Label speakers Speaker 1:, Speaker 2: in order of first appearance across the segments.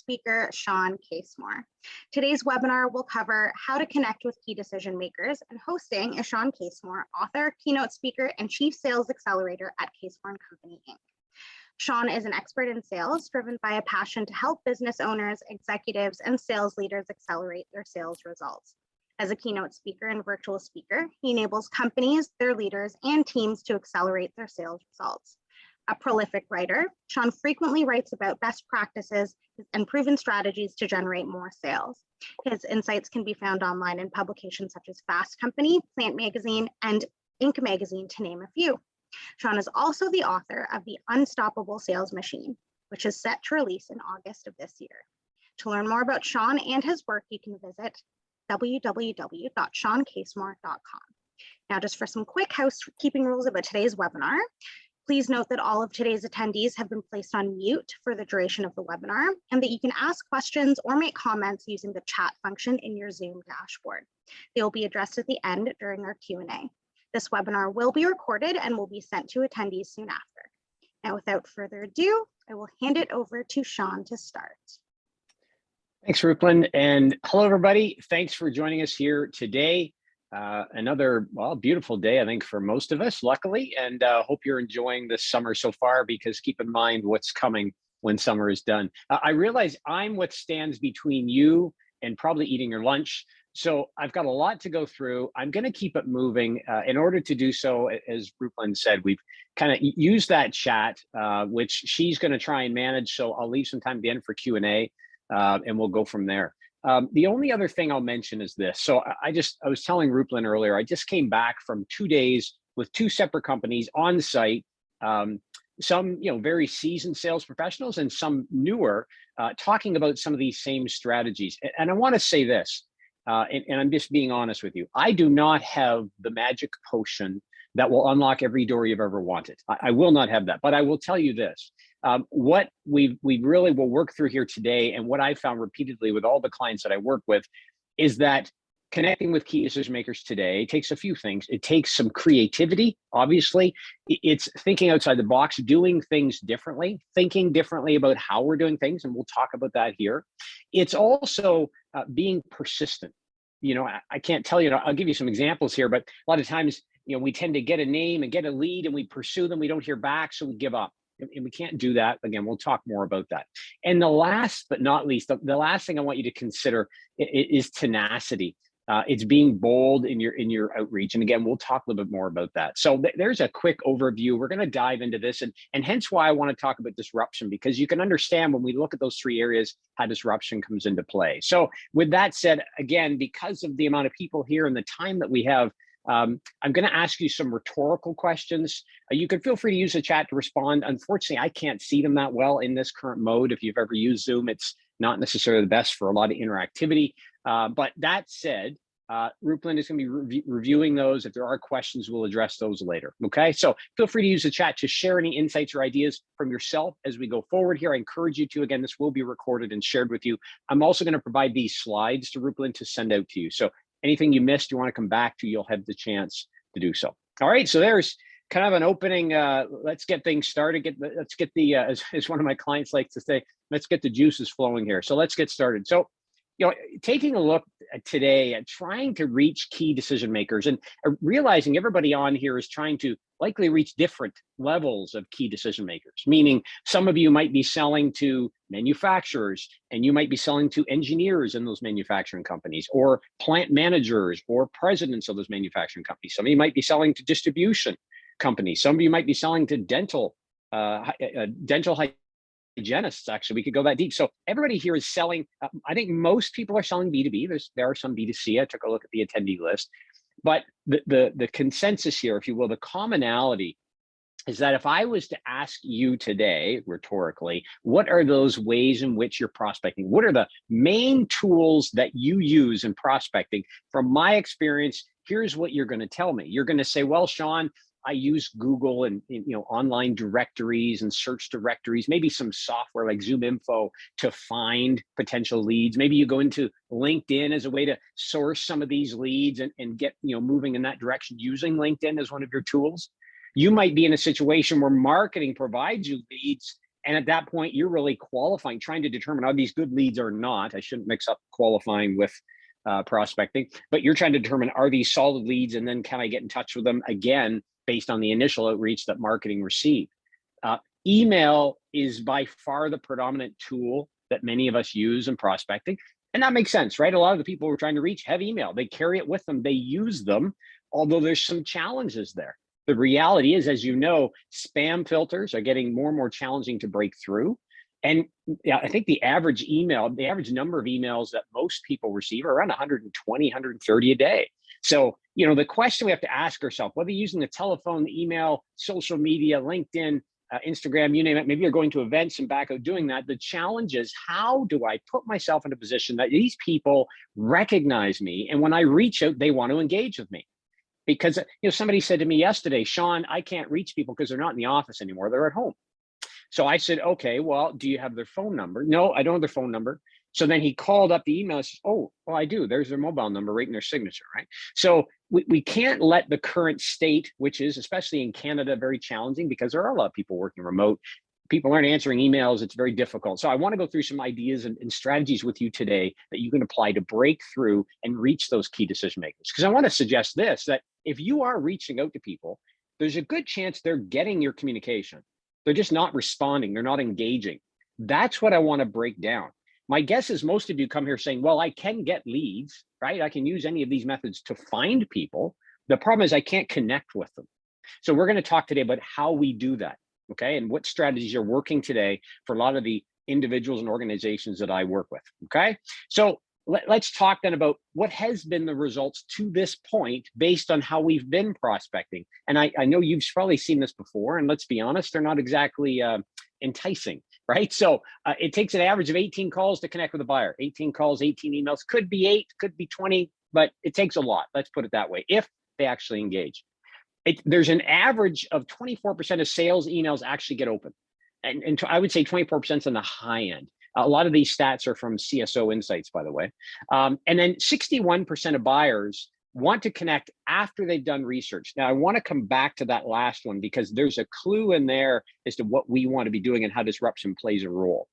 Speaker 1: speaker, Sean Casemore. Today's webinar will cover how to connect with key decision makers, and hosting is Sean Casemore, author, keynote speaker, and chief sales accelerator at Casemore & Company, Inc. Sean is an expert in sales, driven by a passion to help business owners, executives, and sales leaders accelerate their sales results. As a keynote speaker and virtual speaker, he enables companies, their leaders, and teams to accelerate their sales results. A prolific writer, Sean frequently writes about best practices and proven strategies to generate more sales. His insights can be found online in publications such as Fast Company, Plant Magazine, and Inc. Magazine, to name a few. Sean is also the author of The Unstoppable Sales Machine, which is set to release in August of this year. To learn more about Sean and his work, you can visit www.seancasemore.com. Now, just for some quick housekeeping rules about today's webinar, please note that all of today's attendees have been placed on mute for the duration of the webinar, and that you can ask questions or make comments using the chat function in your Zoom dashboard. They will be addressed at the end during our Q&A. This webinar will be recorded and will be sent to attendees soon after. Now, without further ado, I will hand it over to Sean to start.
Speaker 2: Thanks, Rupelin, and hello, everybody. Thanks for joining us here today. Another, well, beautiful day, I think, for most of us, luckily, and hope you're enjoying this summer so far, because keep in mind what's coming when summer is done. I realize I'm what stands between you and probably eating your lunch, so I've got a lot to go through. I'm going to keep it moving. In order to do so, as Rupelin said, we've kind of used that chat, which she's going to try and manage, so I'll leave some time at the end for Q&A. And we'll go from there. The only other thing I'll mention is this. So I was telling Rupelin earlier, I just came back from 2 days with 2 separate companies on site, some very seasoned sales professionals and some newer, talking about some of these same strategies. And I want to say this, and I'm just being honest with you. I do not have the magic potion that will unlock every door you've ever wanted. I will not have that, but I will tell you this. What we really will work through here today, and what I found repeatedly with all the clients that I work with, is that connecting with key decision makers today takes a few things. It takes some creativity, obviously. It's thinking outside the box, doing things differently, thinking differently about how we're doing things, and we'll talk about that here. It's also being persistent. I can't tell you, I'll give you some examples here, but a lot of times, we tend to get a name and get a lead and we pursue them, we don't hear back, so we give up. And we can't do that. Again, we'll talk more about that. And the last but not least, the last thing I want you to consider is tenacity. It's being bold in your outreach. And again, we'll talk a little bit more about that. So there's a quick overview. We're going to dive into this, and hence why I want to talk about disruption, because you can understand when we look at those 3 areas, how disruption comes into play. So with that said, again, because of the amount of people here and the time that we have, I'm going to ask you some rhetorical questions. You can feel free to use the chat to respond. Unfortunately, I can't see them that well in this current mode. If you've ever used Zoom, it's not necessarily the best for a lot of interactivity. But that said, Rupelin is going to be reviewing those. If there are questions, we'll address those later. Okay, so feel free to use the chat to share any insights or ideas from yourself as we go forward here. I encourage you to. Again, this will be recorded and shared with you. I'm also going to provide these slides to Rupelin to send out to you. So anything you missed, you want to come back to, you'll have the chance to do so. All right, so there's kind of an opening. Let's get things started. Let's get the, as one of my clients likes to say, let's get the juices flowing here. So let's get started. So, taking a look at today at trying to reach key decision makers, and realizing everybody on here is trying to likely reach different levels of key decision makers, meaning some of you might be selling to manufacturers, and you might be selling to engineers in those manufacturing companies, or plant managers, or presidents of those manufacturing companies. Some of you might be selling to distribution companies. Some of you might be selling to dental hygienists. Actually, we could go that deep. So everybody here is selling. I think most people are selling B2B. There are some B2C. I took a look at the attendee list, but the consensus here, if you will, the commonality is that if I was to ask you today, rhetorically, what are those ways in which you're prospecting? What are the main tools that you use in prospecting? From my experience, here's what you're going to tell me. You're going to say, well, Sean, I use Google and online directories and search directories, maybe some software like Zoom Info to find potential leads. Maybe you go into LinkedIn as a way to source some of these leads and get moving in that direction using LinkedIn as one of your tools. You might be in a situation where marketing provides you leads And at that point, you're really qualifying, trying to determine are these good leads or not. I shouldn't mix up qualifying with prospecting, but you're trying to determine are these solid leads, and then can I get in touch with them again based on the initial outreach that marketing received. Email is by far the predominant tool that many of us use in prospecting. And that makes sense, right? A lot of the people we're trying to reach have email. They carry it with them. They use them, although there's some challenges there. The reality is, as you know, spam filters are getting more and more challenging to break through. And yeah, I think the average number of emails that most people receive are around 120, 130 a day. So, the question we have to ask ourselves, whether you're using the telephone, the email, social media, LinkedIn, Instagram, you name it, maybe you're going to events and back out doing that. The challenge is, how do I put myself in a position that these people recognize me? And when I reach out, they want to engage with me. Because somebody said to me yesterday, Sean, I can't reach people because they're not in the office anymore. They're at home. So I said, okay, well, do you have their phone number? No, I don't have their phone number. So then he called up the email and says, oh, well, I do. There's their mobile number right in their signature, right? So we can't let the current state, which is, especially in Canada, very challenging because there are a lot of people working remote. People aren't answering emails. It's very difficult. So I want to go through some ideas and strategies with you today that you can apply to break through and reach those key decision makers. Because I want to suggest this, that if you are reaching out to people, there's a good chance they're getting your communication. They're just not responding. They're not engaging. That's what I want to break down. My guess is most of you come here saying, well, I can get leads, right? I can use any of these methods to find people. The problem is I can't connect with them. So we're going to talk today about how we do that, okay? And what strategies are working today for a lot of the individuals and organizations that I work with, okay? So let's talk then about what has been the results to this point based on how we've been prospecting. And I know you've probably seen this before, and let's be honest, they're not exactly enticing, right? So it takes an average of 18 calls to connect with a buyer. 18 calls, 18 emails, could be 8, could be 20, but it takes a lot. Let's put it that way, if they actually engage. There's an average of 24% of sales emails actually get open. And I would say 24% on the high end. A lot of these stats are from CSO Insights, by the way. And then 61% of buyers want to connect after they've done research. Now, I want to come back to that last one because there's a clue in there as to what we want to be doing and how disruption plays a role.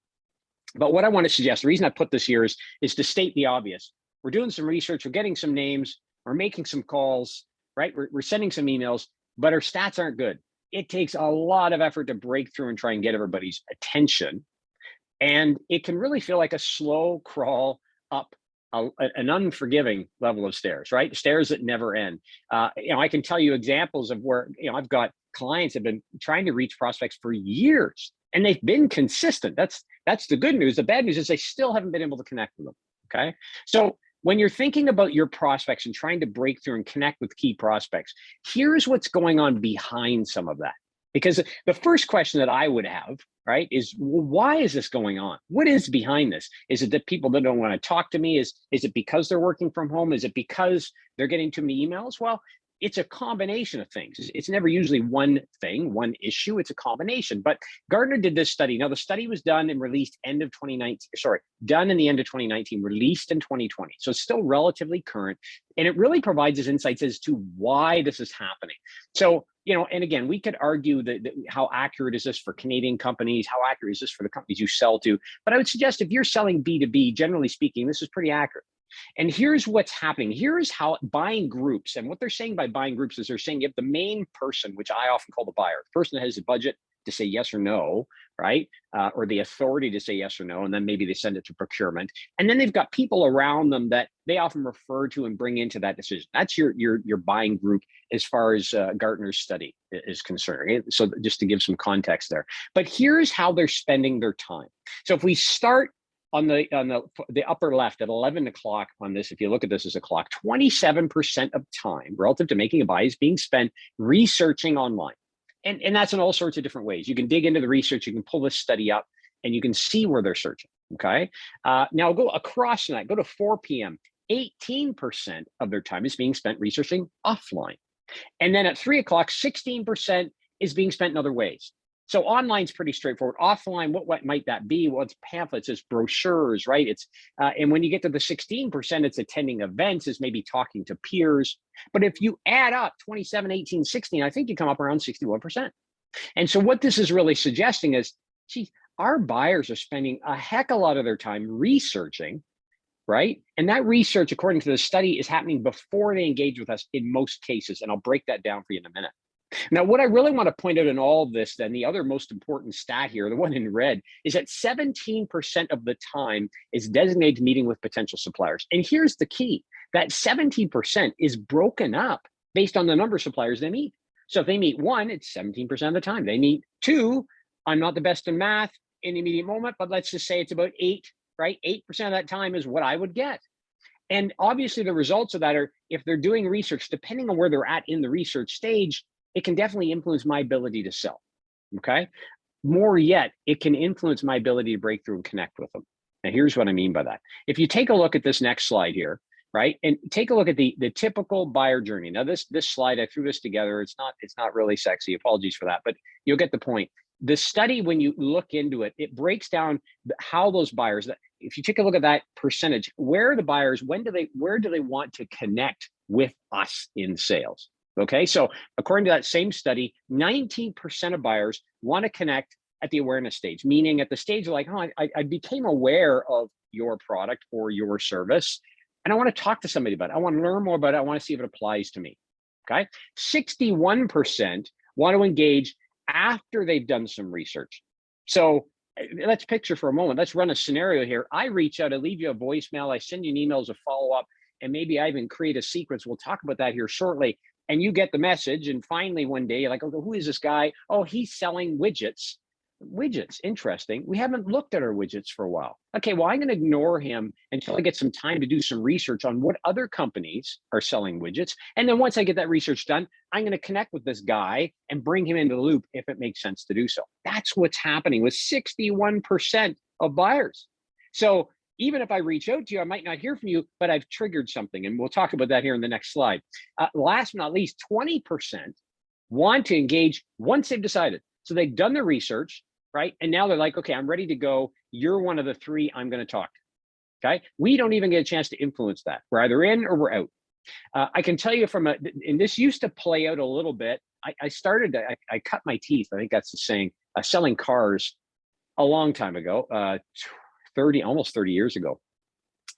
Speaker 2: But what I want to suggest, the reason I put this here is to state the obvious. We're doing some research, we're getting some names, we're making some calls, right? We're sending some emails, but our stats aren't good. It takes a lot of effort to break through and try and get everybody's attention. And it can really feel like a slow crawl up an unforgiving level of stairs, right? Stairs that never end. I can tell you examples of where, I've got clients that have been trying to reach prospects for years and they've been consistent. That's the good news. The bad news is they still haven't been able to connect with them, okay? So when you're thinking about your prospects and trying to break through and connect with key prospects, here's what's going on behind some of that. Because the first question that I would have, right, is, well, why is this going on? What is behind this? Is it that people that don't want to talk to me? Is it because they're working from home? Is it because they're getting too many emails? Well, it's a combination of things. It's never usually one thing, one issue. It's a combination. But Gartner did this study. Now, the study was done and released done in the end of 2019, released in 2020. So it's still relatively current. And it really provides us insights as to why this is happening. So, and again, we could argue that how accurate is this for Canadian companies? How accurate is this for the companies you sell to? But I would suggest if you're selling B2B, generally speaking, this is pretty accurate. And here's what's happening. Here's how buying groups, and what they're saying by buying groups is they're saying you have the main person, which I often call the buyer, the person that has the budget to say yes or no, right? Or the authority to say yes or no, and then maybe they send it to procurement. And then they've got people around them that they often refer to and bring into that decision. That's your buying group as far as Gartner's study is concerned. Right? So just to give some context there. But here's how they're spending their time. So if we start on the upper left at 11 o'clock on this, if you look at this as a clock, 27% of time relative to making a buy is being spent researching online. And that's in all sorts of different ways. You can dig into the research, you can pull this study up, and you can see where they're searching, okay? Now go across from that, go to 4 p.m. 18% of their time is being spent researching offline. And then at 3 o'clock, 16% is being spent in other ways. So online's pretty straightforward. Offline, what might that be? Well, it's pamphlets, it's brochures, right? It's and when you get to the 16%, it's attending events, it's maybe talking to peers. But if you add up 27, 18, 16, I think you come up around 61%. And so what this is really suggesting is, gee, our buyers are spending a heck of a lot of their time researching, right? And that research, according to the study, is happening before they engage with us in most cases. And I'll break that down for you in a minute. Now, what I really want to point out in all of this, then, the other most important stat here, the one in red, is that 17% of the time is designated to meeting with potential suppliers. And here's the key, that 17% is broken up based on the number of suppliers they meet. So if they meet one, it's 17% of the time. They meet two, I'm not the best in math in the immediate moment, but let's just say it's about 8, right? 8% of that time is what I would get. And obviously the results of that are, if they're doing research, depending on where they're at in the research stage, it can definitely influence my ability to sell, okay? More yet, it can influence my ability to break through and connect with them. Now, here's what I mean by that. If you take a look at this next slide here, right, and take a look at the typical buyer journey. Now, this slide, I threw this together. It's not really sexy. Apologies for that, but you'll get the point. The study, when you look into it, it breaks down how those buyers, if you take a look at that percentage, where are the buyers, where do they want to connect with us in sales? Okay, so according to that same study, 19% of buyers want to connect at the awareness stage, meaning at the stage like, oh, I became aware of your product or your service, and I want to talk to somebody about it. I want to learn more about it. I want to see if it applies to me. Okay, 61% want to engage after they've done some research. So let's picture for a moment. Let's run a scenario here. I reach out, I leave you a voicemail, I send you an email as a follow-up, and maybe I even create a sequence. We'll talk about that here shortly. And you get the message, and finally one day you're like, oh, who is this guy? Oh, he's selling widgets. Widgets, interesting. We haven't looked at our widgets for a while. Okay, well, I'm going to ignore him until I get some time to do some research on what other companies are selling widgets. And then once I get that research done, I'm going to connect with this guy and bring him into the loop if it makes sense to do so. That's what's happening with 61% of buyers. So even if I reach out to you, I might not hear from you, but I've triggered something. And we'll talk about that here in the next slide. Last but not least, 20% want to engage once they've decided. So they've done the research, right? And now they're like, okay, I'm ready to go. You're one of the 3 I'm going to talk to. Okay. We don't even get a chance to influence that. We're either in or we're out. I can tell you and this used to play out a little bit. I cut my teeth. I think that's the saying, selling cars a long time ago, almost 30 years ago.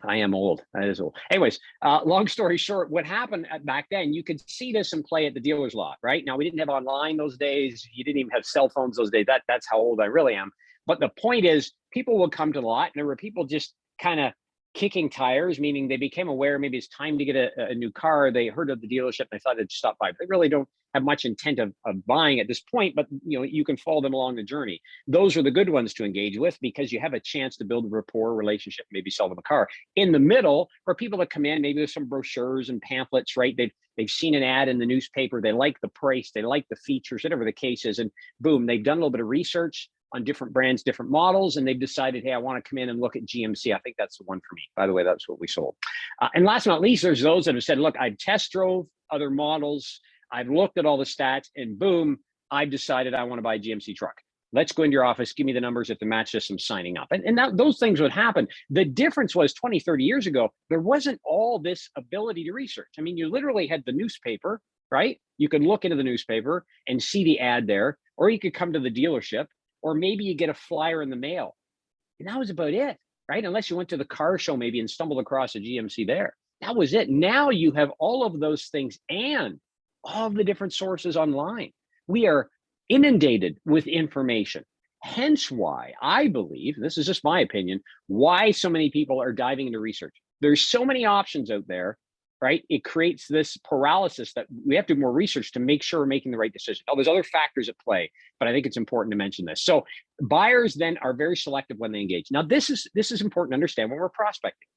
Speaker 2: I am old. That is old. Anyways, long story short, what happened back then, you could see this in play at the dealer's lot, right? Now, we didn't have online those days. You didn't even have cell phones those days. That's how old I really am. But the point is, people would come to the lot, and there were people just kind of kicking tires, meaning they became aware maybe it's time to get a new car. They heard of the dealership and they thought they'd stop by. But they really don't have much intent of buying at this point, but you can follow them along the journey. Those are the good ones to engage with because you have a chance to build a rapport relationship, maybe sell them a car. In the middle are people that come in, maybe with some brochures and pamphlets, right? They've seen an ad in the newspaper, they like the price, they like the features, whatever the case is, and boom, they've done a little bit of research on different brands, different models, and they've decided, hey, I want to come in and look at GMC. I think that's the one for me. By the way, that's what we sold. And last but not least, there's those that have said, look, I've test drove other models, I've looked at all the stats, and boom, I've decided I want to buy a GMC truck. Let's go into your office, give me the numbers at the match system, signing up. And those things would happen. The difference was 20, 30 years ago, there wasn't all this ability to research. I mean, you literally had the newspaper, right? You could look into the newspaper and see the ad there, or you could come to the dealership, or maybe you get a flyer in the mail. And that was about it, right? Unless you went to the car show maybe and stumbled across a GMC there. That was it. Now you have all of those things and all of the different sources online. We are inundated with information. Hence why I believe, this is just my opinion, why so many people are diving into research. There's so many options out there, right? It creates this paralysis that we have to do more research to make sure we're making the right decision. Now, there's other factors at play, but I think it's important to mention this. So buyers then are very selective when they engage. Now, this is important to understand when we're prospecting,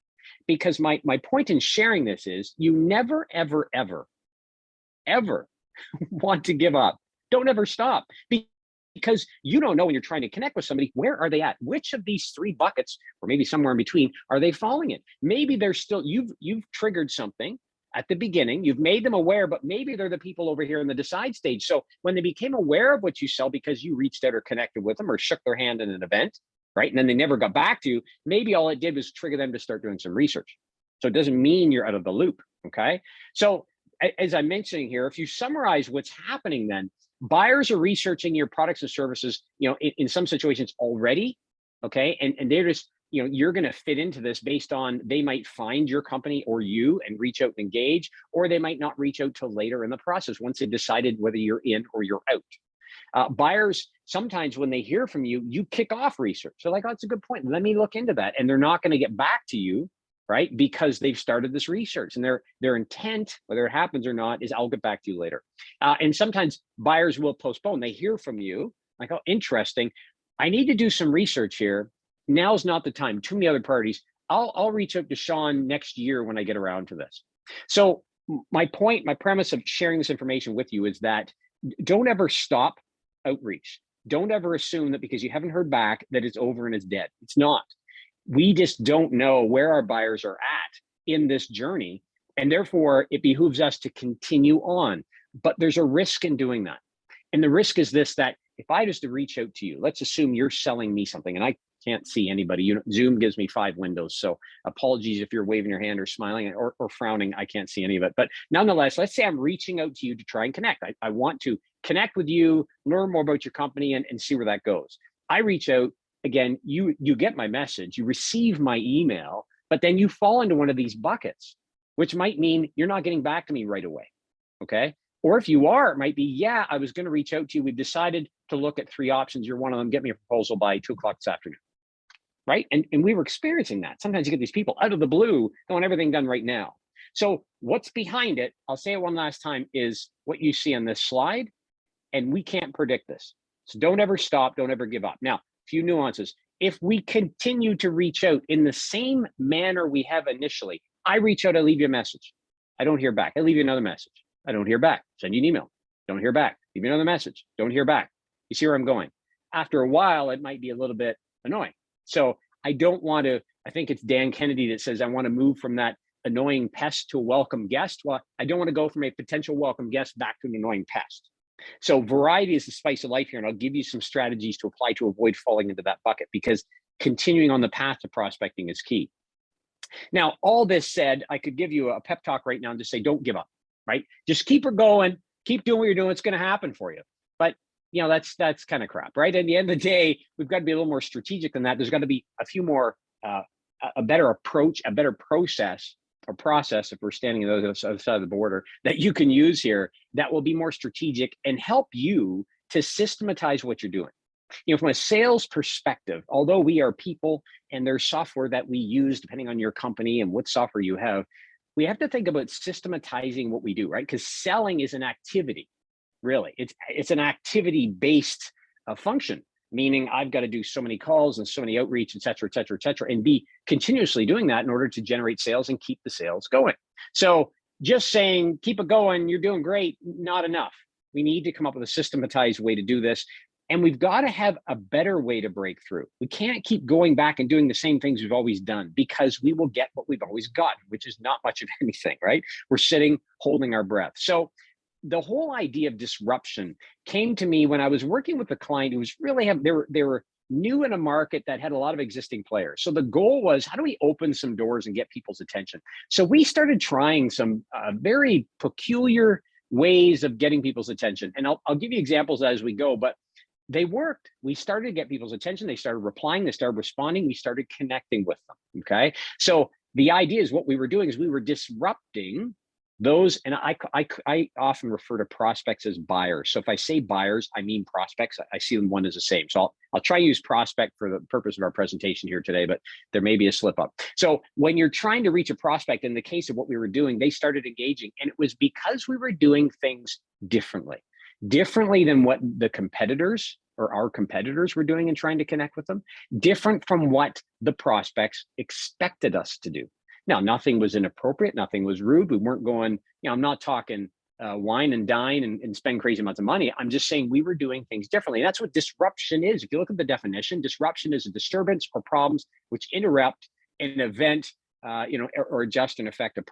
Speaker 2: because my point in sharing this is you never, ever, ever, ever want to give up. Don't ever stop, because you don't know when you're trying to connect with somebody, where are they at? Which of these 3 buckets, or maybe somewhere in between, are they falling in? Maybe they're still, you've triggered something at the beginning, you've made them aware, but maybe they're the people over here in the decide stage. So when they became aware of what you sell because you reached out or connected with them or shook their hand in an event, right? And then they never got back to you, maybe all it did was trigger them to start doing some research. So it doesn't mean you're out of the loop, okay? So as I'm mentioning here, if you summarize what's happening then, buyers are researching your products and services, in some situations already, okay? And they're just, you're going to fit into this based on, they might find your company or you and reach out and engage, or they might not reach out till later in the process once they've decided whether you're in or you're out. Buyers, sometimes when they hear from you, you kick off research. They're like, oh, that's a good point. Let me look into that. And they're not going to get back to you, right? Because they've started this research, and their intent, whether it happens or not, is I'll get back to you later. And sometimes buyers will postpone. They hear from you, like, oh, interesting. I need to do some research here. Now's not the time. Too many other parties. I'll reach out to Sean next year when I get around to this. So my premise of sharing this information with you is that don't ever stop outreach. Don't ever assume that because you haven't heard back that it's over and it's dead. It's not. We just don't know where our buyers are at in this journey, and therefore it behooves us to continue on. But there's a risk in doing that. And the risk is this, that if I just reach out to you, let's assume you're selling me something, and I can't see anybody. Zoom gives me 5 windows, so apologies if you're waving your hand or smiling or frowning. I can't see any of it. But nonetheless, let's say I'm reaching out to you to try and connect. I want to connect with you, learn more about your company, and see where that goes. I reach out. Again, you get my message, you receive my email, but then you fall into one of these buckets, which might mean you're not getting back to me right away, okay? Or if you are, it might be, yeah, I was going to reach out to you. We've decided to look at 3 options. You're one of them. Get me a proposal by 2 o'clock this afternoon, right? And we were experiencing that. Sometimes you get these people out of the blue, they want everything done right now. So what's behind it, I'll say it one last time, is what you see on this slide, and we can't predict this. So don't ever stop, don't ever give up. Now, few nuances. If we continue to reach out in the same manner we have initially, I reach out, I leave you a message. I don't hear back. I leave you another message. I don't hear back. Send you an email. Don't hear back. Leave you another message. Don't hear back. You see where I'm going? After a while, it might be a little bit annoying. So I don't want to, I think it's Dan Kennedy that says, I want to move from that annoying pest to a welcome guest. Well, I don't want to go from a potential welcome guest back to an annoying pest. So variety is the spice of life here, and I'll give you some strategies to apply to avoid falling into that bucket, because continuing on the path to prospecting is key. Now, all this said, I could give you a pep talk right now and just say, don't give up, right? Just keep it going, keep doing what you're doing. It's going to happen for you. But that's kind of crap, right? At the end of the day, we've got to be a little more strategic than that. There's got to be a few more, a better approach, a better process, if we're standing on the other side of the border, that you can use here that will be more strategic and help you to systematize what you're doing. From a sales perspective, although we are people and there's software that we use depending on your company and what software you have, we have to think about systematizing what we do, right? Because selling is an activity, really. It's an activity-based function, meaning I've got to do so many calls and so many outreach, et cetera, et cetera, et cetera, and be continuously doing that in order to generate sales and keep the sales going. So just saying, keep it going, you're doing great, not enough. We need to come up with a systematized way to do this. And we've got to have a better way to break through. We can't keep going back and doing the same things we've always done, because we will get what we've always gotten, which is not much of anything, right? We're sitting, holding our breath. So the whole idea of disruption came to me when I was working with a client who was really, they were new in a market that had a lot of existing players. So the goal was, how do we open some doors and get people's attention? So we started trying some very peculiar ways of getting people's attention. And I'll give you examples as we go, but they worked. We started to get people's attention. They started replying, they started responding, we started connecting with them, okay? So the idea is, what we were doing is we were disrupting those, and I often refer to prospects as buyers. So if I say buyers, I mean prospects. I see them one as the same. So I'll try to use prospect for the purpose of our presentation here today, but there may be a slip up. So when you're trying to reach a prospect, in the case of what we were doing, they started engaging, and it was because we were doing things differently than what the competitors or our competitors were doing and trying to connect with them, different from what the prospects expected us to do. Now, nothing was inappropriate, nothing was rude. We weren't going, I'm not talking wine and dine and spend crazy amounts of money. I'm just saying we were doing things differently. And that's what disruption is. If you look at the definition, disruption is a disturbance or problems which interrupt an event, or adjust and affect a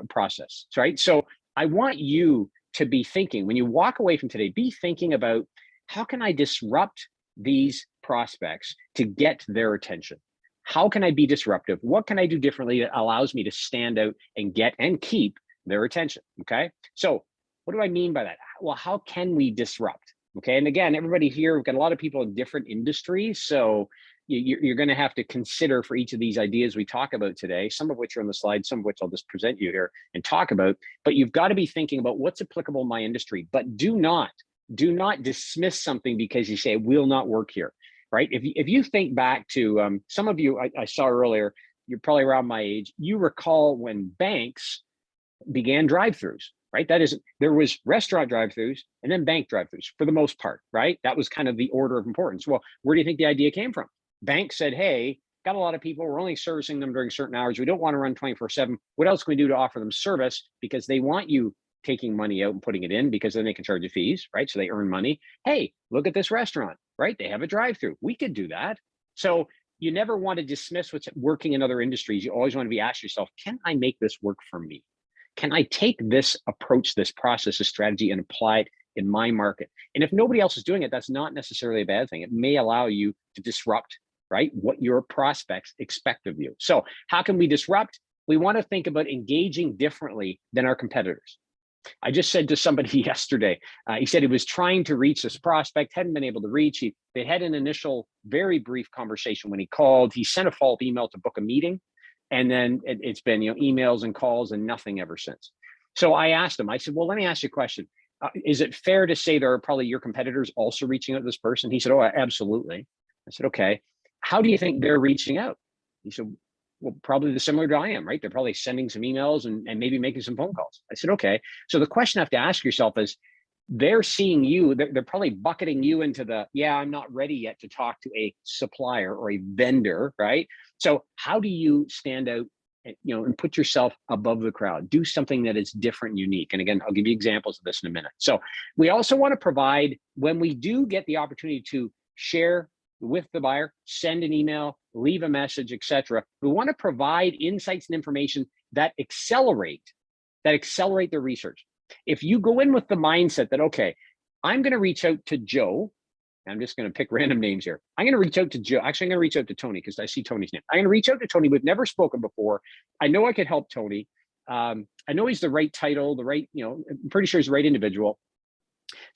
Speaker 2: process, right? So I want you to be thinking, when you walk away from today, be thinking about, how can I disrupt these prospects to get their attention? How can I be disruptive? What can I do differently that allows me to stand out and get and keep their attention? Okay. So What do I mean by that? Well, how can we disrupt? Okay, and again, everybody here, we've got a lot of people in different industries, so you're going to have to consider for each of these ideas we talk about today, some of which are on the slide, some of which I'll just present you here and talk about, but you've got to be thinking about what's applicable in my industry. But do not dismiss something because you say it will not work here, right? If you think back to some of you I saw earlier, you're probably around my age, you recall when banks began drive-throughs, right? That is, there was restaurant drive-throughs and then bank drive-throughs for the most part, right? That was kind of the order of importance. Well, where do you think the idea came from? Banks said, hey, got a lot of people, we're only servicing them during certain hours. We don't want to run 24/7. What else can we do to offer them service? Because they want you taking money out and putting it in, because then they can charge you fees, right? So they earn money. Hey, look at this restaurant, right? They have a drive-through. We could do that. So you never want to dismiss what's working in other industries. You always want to be asking yourself, can I make this work for me? Can I take this approach, this process, this strategy, and apply it in my market? And if nobody else is doing it, that's not necessarily a bad thing. It may allow you to disrupt, right, what your prospects expect of you. So how can we disrupt? We want to think about engaging differently than our competitors. I just said to somebody yesterday, he said he was trying to reach this prospect, hadn't been able to reach. They had an initial very brief conversation when he called. He sent a follow-up email to book a meeting. And then it's been, emails and calls and nothing ever since. So I asked him, I said, well, let me ask you a question. Is it fair to say there are probably your competitors also reaching out to this person? He said, oh, absolutely. I said, okay. How do you think they're reaching out? He said, well, probably the similar to I am, right? They're probably sending some emails and maybe making some phone calls. I said, okay. So the question I have to ask yourself is, they're seeing you, they're probably bucketing you into the, yeah, I'm not ready yet to talk to a supplier or a vendor, right? So how do you stand out, and put yourself above the crowd? Do something that is different and unique. And again, I'll give you examples of this in a minute. So we also want to provide, when we do get the opportunity to share with the buyer, send an email, leave a message, etc., we want to provide insights and information that accelerate their research. If you go in with the mindset that, okay, I'm going to reach out to Joe, I'm just going to pick random names here. I'm going to reach out to Joe. Actually, I'm going to reach out to Tony because I see Tony's name. I'm going to reach out to Tony. We've never spoken before. I know I could help Tony. I know he's the right title, the right, I'm pretty sure he's the right individual.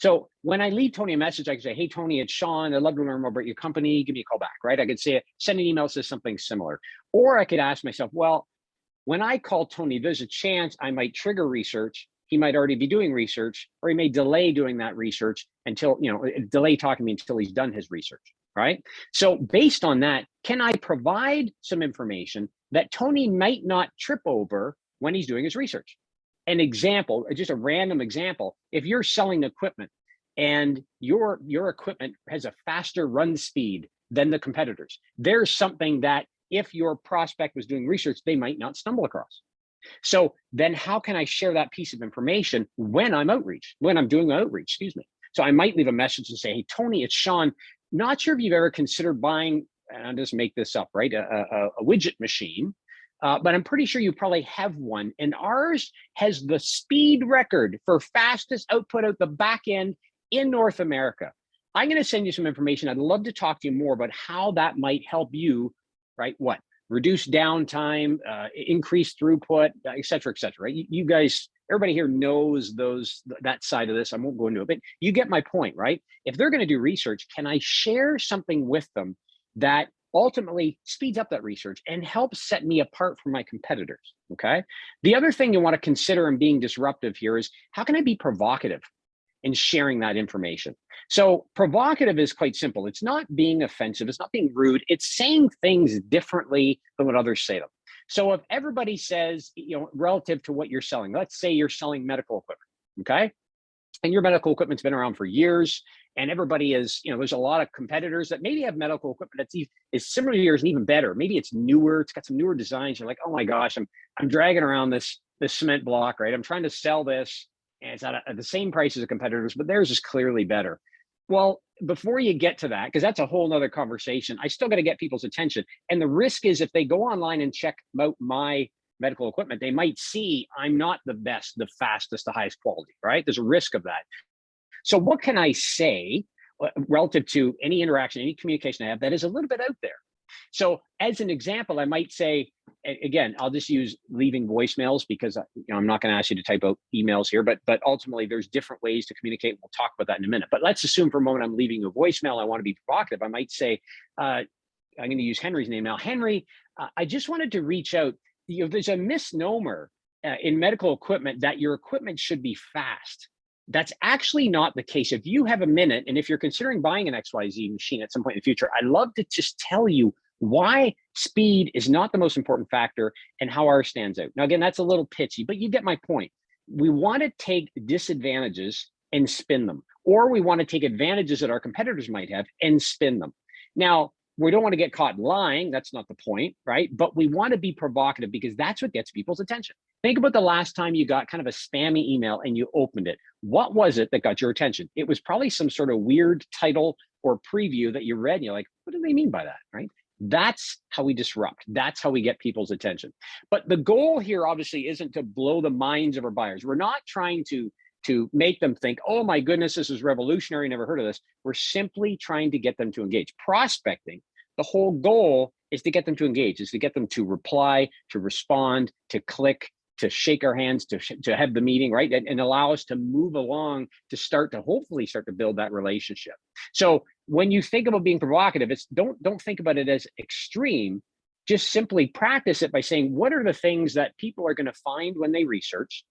Speaker 2: So when I leave Tony a message, I can say, hey, Tony, it's Sean. I'd love to learn more about your company. Give me a call back, right? I could say, send an email, says something similar. Or I could ask myself, well, when I call Tony, there's a chance I might trigger research. He might already be doing research, or he may delay doing that research until, delay talking to me until he's done his research, right? So based on that, can I provide some information that Tony might not trip over when he's doing his research? An example, just a random example, if you're selling equipment and your equipment has a faster run speed than the competitors, there's something that if your prospect was doing research, they might not stumble across. So then how can I share that piece of information when I'm doing outreach, So I might leave a message and say, hey, Tony, it's Sean. Not sure if you've ever considered buying, and I'll just make this up, right? A widget machine, but I'm pretty sure you probably have one. And ours has the speed record for fastest output out the back end in North America. I'm going to send you some information. I'd love to talk to you more about how that might help you, right? Reduce downtime, increase throughput, et cetera, right? You guys, everybody here knows that side of this. I won't go into it, but you get my point, right? If they're going to do research, can I share something with them that ultimately speeds up that research and helps set me apart from my competitors, okay? The other thing you want to consider in being disruptive here is, how can I be provocative in sharing that information? So provocative is quite simple. It's not being offensive. It's not being rude. It's saying things differently than what others say them. So if everybody says, relative to what you're selling, let's say you're selling medical equipment, okay? And your medical equipment's been around for years, and everybody is, there's a lot of competitors that maybe have medical equipment that's is similar to yours and even better. Maybe it's newer. It's got some newer designs. You're like, oh my gosh, I'm dragging around this cement block, right? I'm trying to sell this, and it's at the same price as the competitors, but theirs is clearly better. Well, before you get to that, because that's a whole nother conversation, I still got to get people's attention. And the risk is, if they go online and check out my medical equipment, they might see I'm not the best, the fastest, the highest quality, right? There's a risk of that. So what can I say relative to any interaction, any communication I have that is a little bit out there? So as an example, I might say, again, I'll just use leaving voicemails because I'm not going to ask you to type out emails here, but ultimately there's different ways to communicate. We'll talk about that in a minute. But let's assume for a moment I'm leaving a voicemail. I want to be provocative. I might say, I'm going to use Henry's name now. Henry, I just wanted to reach out. There's a misnomer in medical equipment that your equipment should be fast. That's actually not the case. If you have a minute, and if you're considering buying an XYZ machine at some point in the future, I'd love to just tell you why speed is not the most important factor and how ours stands out. Now, again, that's a little pitchy, but you get my point. We want to take disadvantages and spin them, or we want to take advantages that our competitors might have and spin them. Now, we don't want to get caught lying. That's not the point, right? But we want to be provocative because that's what gets people's attention. Think about the last time you got kind of a spammy email and you opened it. What was it that got your attention? It was probably some sort of weird title or preview that you read and you're like, what do they mean by that, right? That's how we disrupt. That's how we get people's attention. But the goal here obviously isn't to blow the minds of our buyers. We're not trying to make them think, oh my goodness, this is revolutionary, never heard of this. We're simply trying to get them to engage. Prospecting, the whole goal is to get them to engage, is to get them to reply, to respond, to click, to shake our hands, to have the meeting, right? And allow us to move along to hopefully start to build that relationship. So when you think about being provocative, it's don't think about it as extreme. Just simply practice it by saying, what are the things that people are going to find when they research?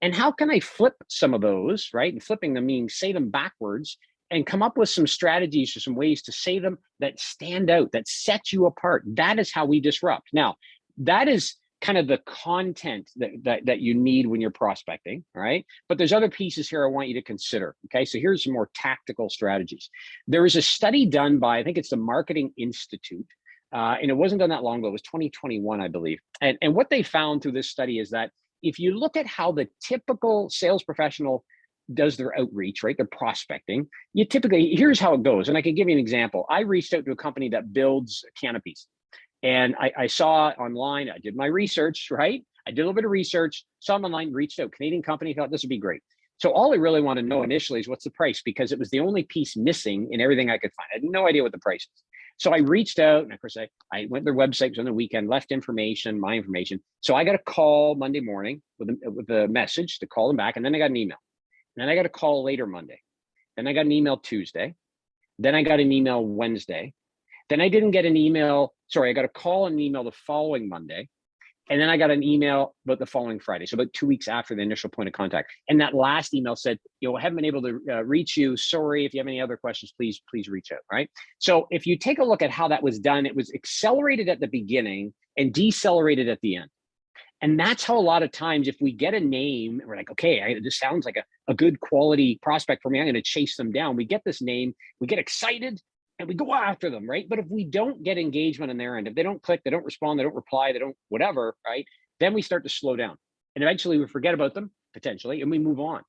Speaker 2: And how can I flip some of those, right? And flipping them means say them backwards and come up with some strategies or some ways to say them that stand out, that set you apart. That is how we disrupt. Now, that is kind of the content that you need when you're prospecting, right? But there's other pieces here I want you to consider, okay? So here's some more tactical strategies. There was a study done by, I think it's the Marketing Institute, and it wasn't done that long ago, it was 2021, I believe. And what they found through this study is that if you look at how the typical sales professional does their outreach, right, their prospecting, you typically, here's how it goes. And I can give you an example. I reached out to a company that builds canopies. And I saw online, I did my research, right? I did a little bit of research, saw them online, reached out, Canadian company, thought this would be great. So all I really want to know initially is what's the price, because it was the only piece missing in everything I could find. I had no idea what the price is. So I reached out, and of course I went to their website, it was on the weekend, left information, my information. So I got a call Monday morning with a message to call them back, and then I got an email. And then I got a call later Monday. Then I got an email Tuesday. Then I got an email Wednesday. Then I didn't get an email, sorry, I got a call and an email the following Monday. And then I got an email about the following Friday. So about 2 weeks after the initial point of contact. And that last email said, I haven't been able to reach you. Sorry, if you have any other questions, please reach out, right? So if you take a look at how that was done, it was accelerated at the beginning and decelerated at the end. And that's how a lot of times, if we get a name, we're like, okay, this sounds like a good quality prospect for me. I'm going to chase them down. We get this name, we get excited, and we go after them, right? But if we don't get engagement on their end, if they don't click, they don't respond, they don't reply, they don't whatever, right? Then we start to slow down. And eventually we forget about them, potentially, and we move on.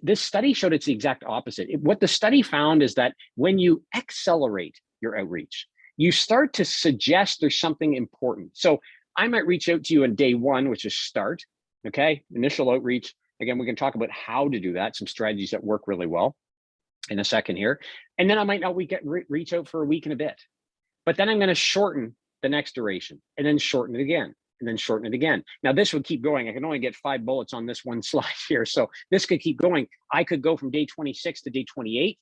Speaker 2: This study showed it's the exact opposite. What the study found is that when you accelerate your outreach, you start to suggest there's something important. So I might reach out to you on day one, which is start, okay? Initial outreach. Again, we can talk about how to do that, some strategies that work really well in a second here. And then I might not reach out for a week and a bit. But then I'm going to shorten the next duration and then shorten it again and then shorten it again. Now this would keep going. I can only get 5 bullets on this one slide here. So this could keep going. I could go from day 26 to day 28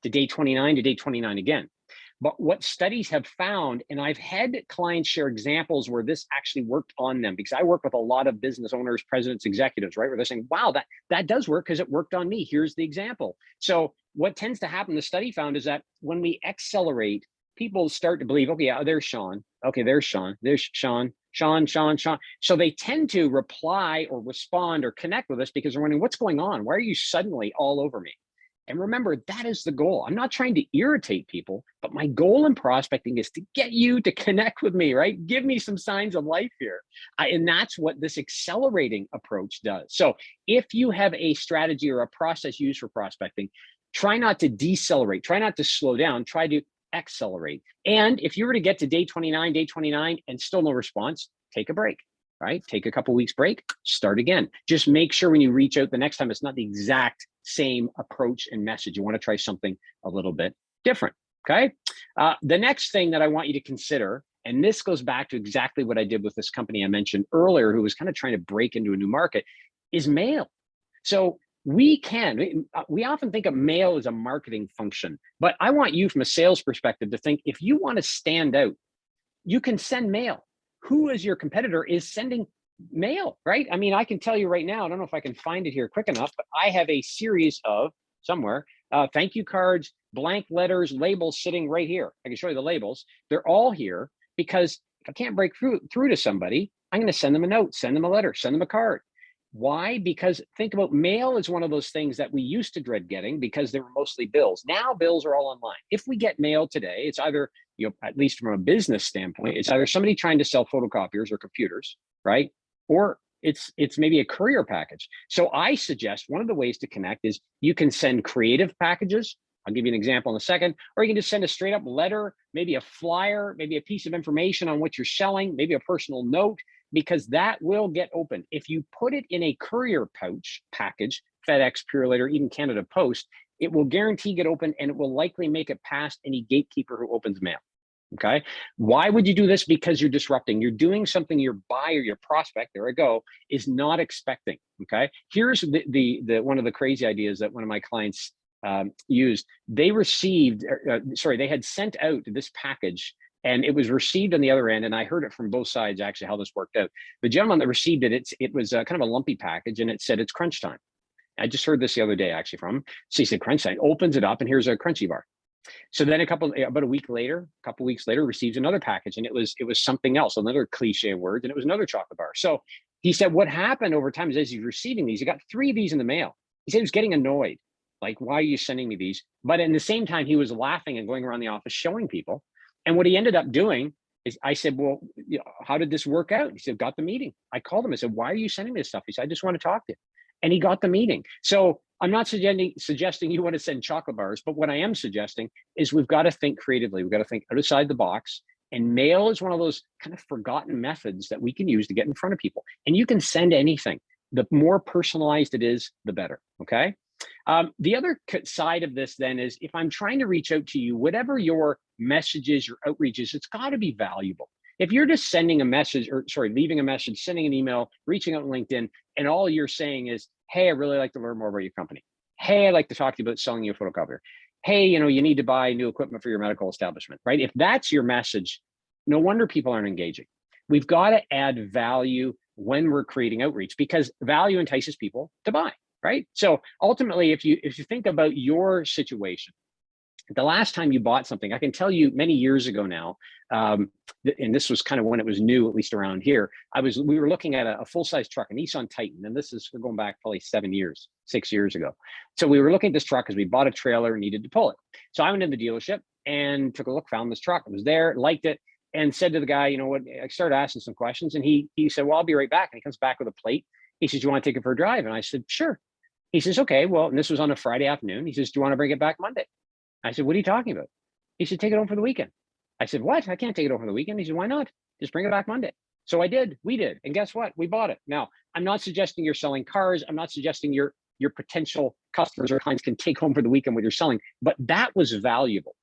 Speaker 2: to day 29 to day 29 again. But what studies have found, and I've had clients share examples where this actually worked on them, because I work with a lot of business owners, presidents, executives, right? Where they're saying, wow, that does work because it worked on me. Here's the example. So what tends to happen, the study found, is that when we accelerate, people start to believe, okay, yeah, there's Sean. Okay, there's Sean. There's Sean. So they tend to reply or respond or connect with us because they're wondering, what's going on? Why are you suddenly all over me? And remember, that is the goal. I'm not trying to irritate people, but my goal in prospecting is to get you to connect with me, right? Give me some signs of life here. And that's what this accelerating approach does. So if you have a strategy or a process used for prospecting, try not to decelerate, try not to slow down, try to accelerate. And if you were to get to day 29 and still no response, take a break, right? Take a couple weeks break, start again. Just make sure when you reach out the next time, it's not the exact same approach and message. You want to try something a little bit different. Okay. The next thing that I want you to consider, and this goes back to exactly what I did with this company I mentioned earlier, who was kind of trying to break into a new market, is mail. So we often think of mail as a marketing function, but I want you from a sales perspective to think, if you want to stand out, you can send mail. Who is your competitor is sending mail, right? I mean, I can tell you right now, I don't know if I can find it here quick enough, but I have a series of somewhere, thank you cards, blank letters, labels sitting right here. I can show you the labels. They're all here because if I can't break through to somebody, I'm going to send them a note, send them a letter, send them a card. Why? Because think about mail is one of those things that we used to dread getting because they were mostly bills. Now bills are all online. If we get mail today, it's either, at least from a business standpoint, it's either somebody trying to sell photocopiers or computers, right? Or it's maybe a courier package. So I suggest one of the ways to connect is you can send creative packages. I'll give you an example in a second, or you can just send a straight up letter, maybe a flyer, maybe a piece of information on what you're selling, maybe a personal note, because that will get opened. If you put it in a courier pouch package, FedEx, Purelator, even Canada Post, it will guarantee get open and it will likely make it past any gatekeeper who opens mail. Okay. Why would you do this? Because you're disrupting. You're doing something your buyer, your prospect, there I go, is not expecting. Okay. Here's the one of the crazy ideas that one of my clients used. They received, they had sent out this package and it was received on the other end. And I heard it from both sides, actually, how this worked out. The gentleman that received it, it was kind of a lumpy package and it said it's crunch time. I just heard this the other day, actually, from him. So he said, crunch time, opens it up and here's a crunchy bar. So then about a couple weeks later, receives another package and it was something else, another cliche word, and it was another chocolate bar. So he said, what happened over time is as he's receiving these, he got 3 of these in the mail. He said he was getting annoyed. Like, why are you sending me these? But in the same time, he was laughing and going around the office showing people. And what he ended up doing is I said, well, how did this work out? He said, got the meeting. I called him. I said, why are you sending me this stuff? He said, I just want to talk to you. And he got the meeting. So I'm not suggesting you want to send chocolate bars, but what I am suggesting is we've got to think creatively. We've got to think outside the box. And mail is one of those kind of forgotten methods that we can use to get in front of people. And you can send anything. The more personalized it is, the better. Okay. The other side of this then is if I'm trying to reach out to you, whatever your message is, your outreach is, it's got to be valuable. If you're just sending a message leaving a message, sending an email, reaching out on LinkedIn, and all you're saying is, hey, I really like to learn more about your company. Hey, I'd like to talk to you about selling you a photocopier. Hey, you need to buy new equipment for your medical establishment, right? If that's your message, no wonder people aren't engaging. We've got to add value when we're creating outreach because value entices people to buy, right? So ultimately, if you think about your situation, the last time you bought something, I can tell you many years ago now, and this was kind of when it was new, at least around here, we were looking at a full-size truck, a Nissan Titan, and we're going back probably 6 years ago. So we were looking at this truck because we bought a trailer and needed to pull it. So I went in the dealership and took a look, found this truck. It was there, liked it, and said to the guy, I started asking some questions, and he said, well, I'll be right back. And he comes back with a plate. He says, do you want to take it for a drive? And I said, sure. He says, okay, well, and this was on a Friday afternoon. He says, do you want to bring it back Monday? I said, what are you talking about? He said, take it home for the weekend. I said, what? I can't take it home for the weekend. He said, why not? Just bring it back Monday. So we did. And guess what? We bought it. Now, I'm not suggesting you're selling cars. I'm not suggesting your potential customers or clients can take home for the weekend what you're selling, but that was valuable,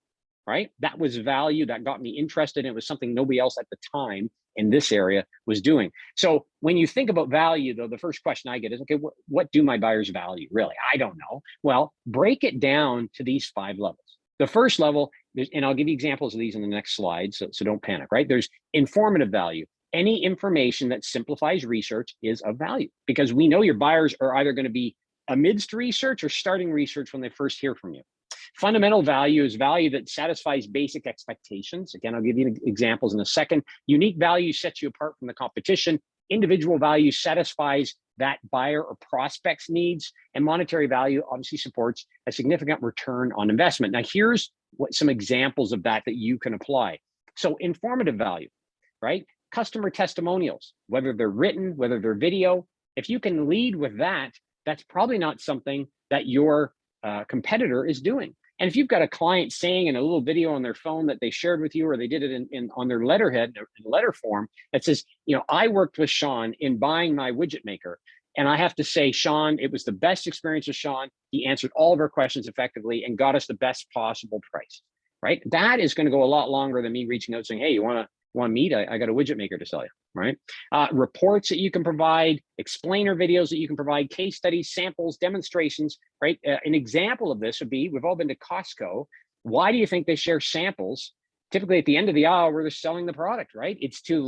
Speaker 2: right? That was value that got me interested. And it was something nobody else at the time in this area was doing. So when you think about value, though, the first question I get is, okay, what do my buyers value? Really? I don't know. Well, break it down to these 5 levels. The first level, and I'll give you examples of these in the next slide, so don't panic, right? There's informative value. Any information that simplifies research is of value because we know your buyers are either going to be amidst research or starting research when they first hear from you. Fundamental value is value that satisfies basic expectations. Again, I'll give you examples in a second. Unique value sets you apart from the competition. Individual value satisfies that buyer or prospect's needs, and monetary value obviously supports a significant return on investment. Now, here's some examples of that you can apply. So informative value, right? Customer testimonials, whether they're written, whether they're video, if you can lead with that, that's probably not something that your competitor is doing. And if you've got a client saying in a little video on their phone that they shared with you, or they did it on their letterhead, in letter form, that says, I worked with Sean in buying my widget maker. And I have to say, Sean, it was the best experience with Sean. He answered all of our questions effectively and got us the best possible price. right? That is going to go a lot longer than me reaching out saying, hey, you want to meet? I got a widget maker to sell you, right? Reports that you can provide, explainer videos that you can provide, case studies, samples, demonstrations, right? An example of this would be, we've all been to Costco. Why do you think they share samples? Typically at the end of the aisle where they're selling the product, right? It's to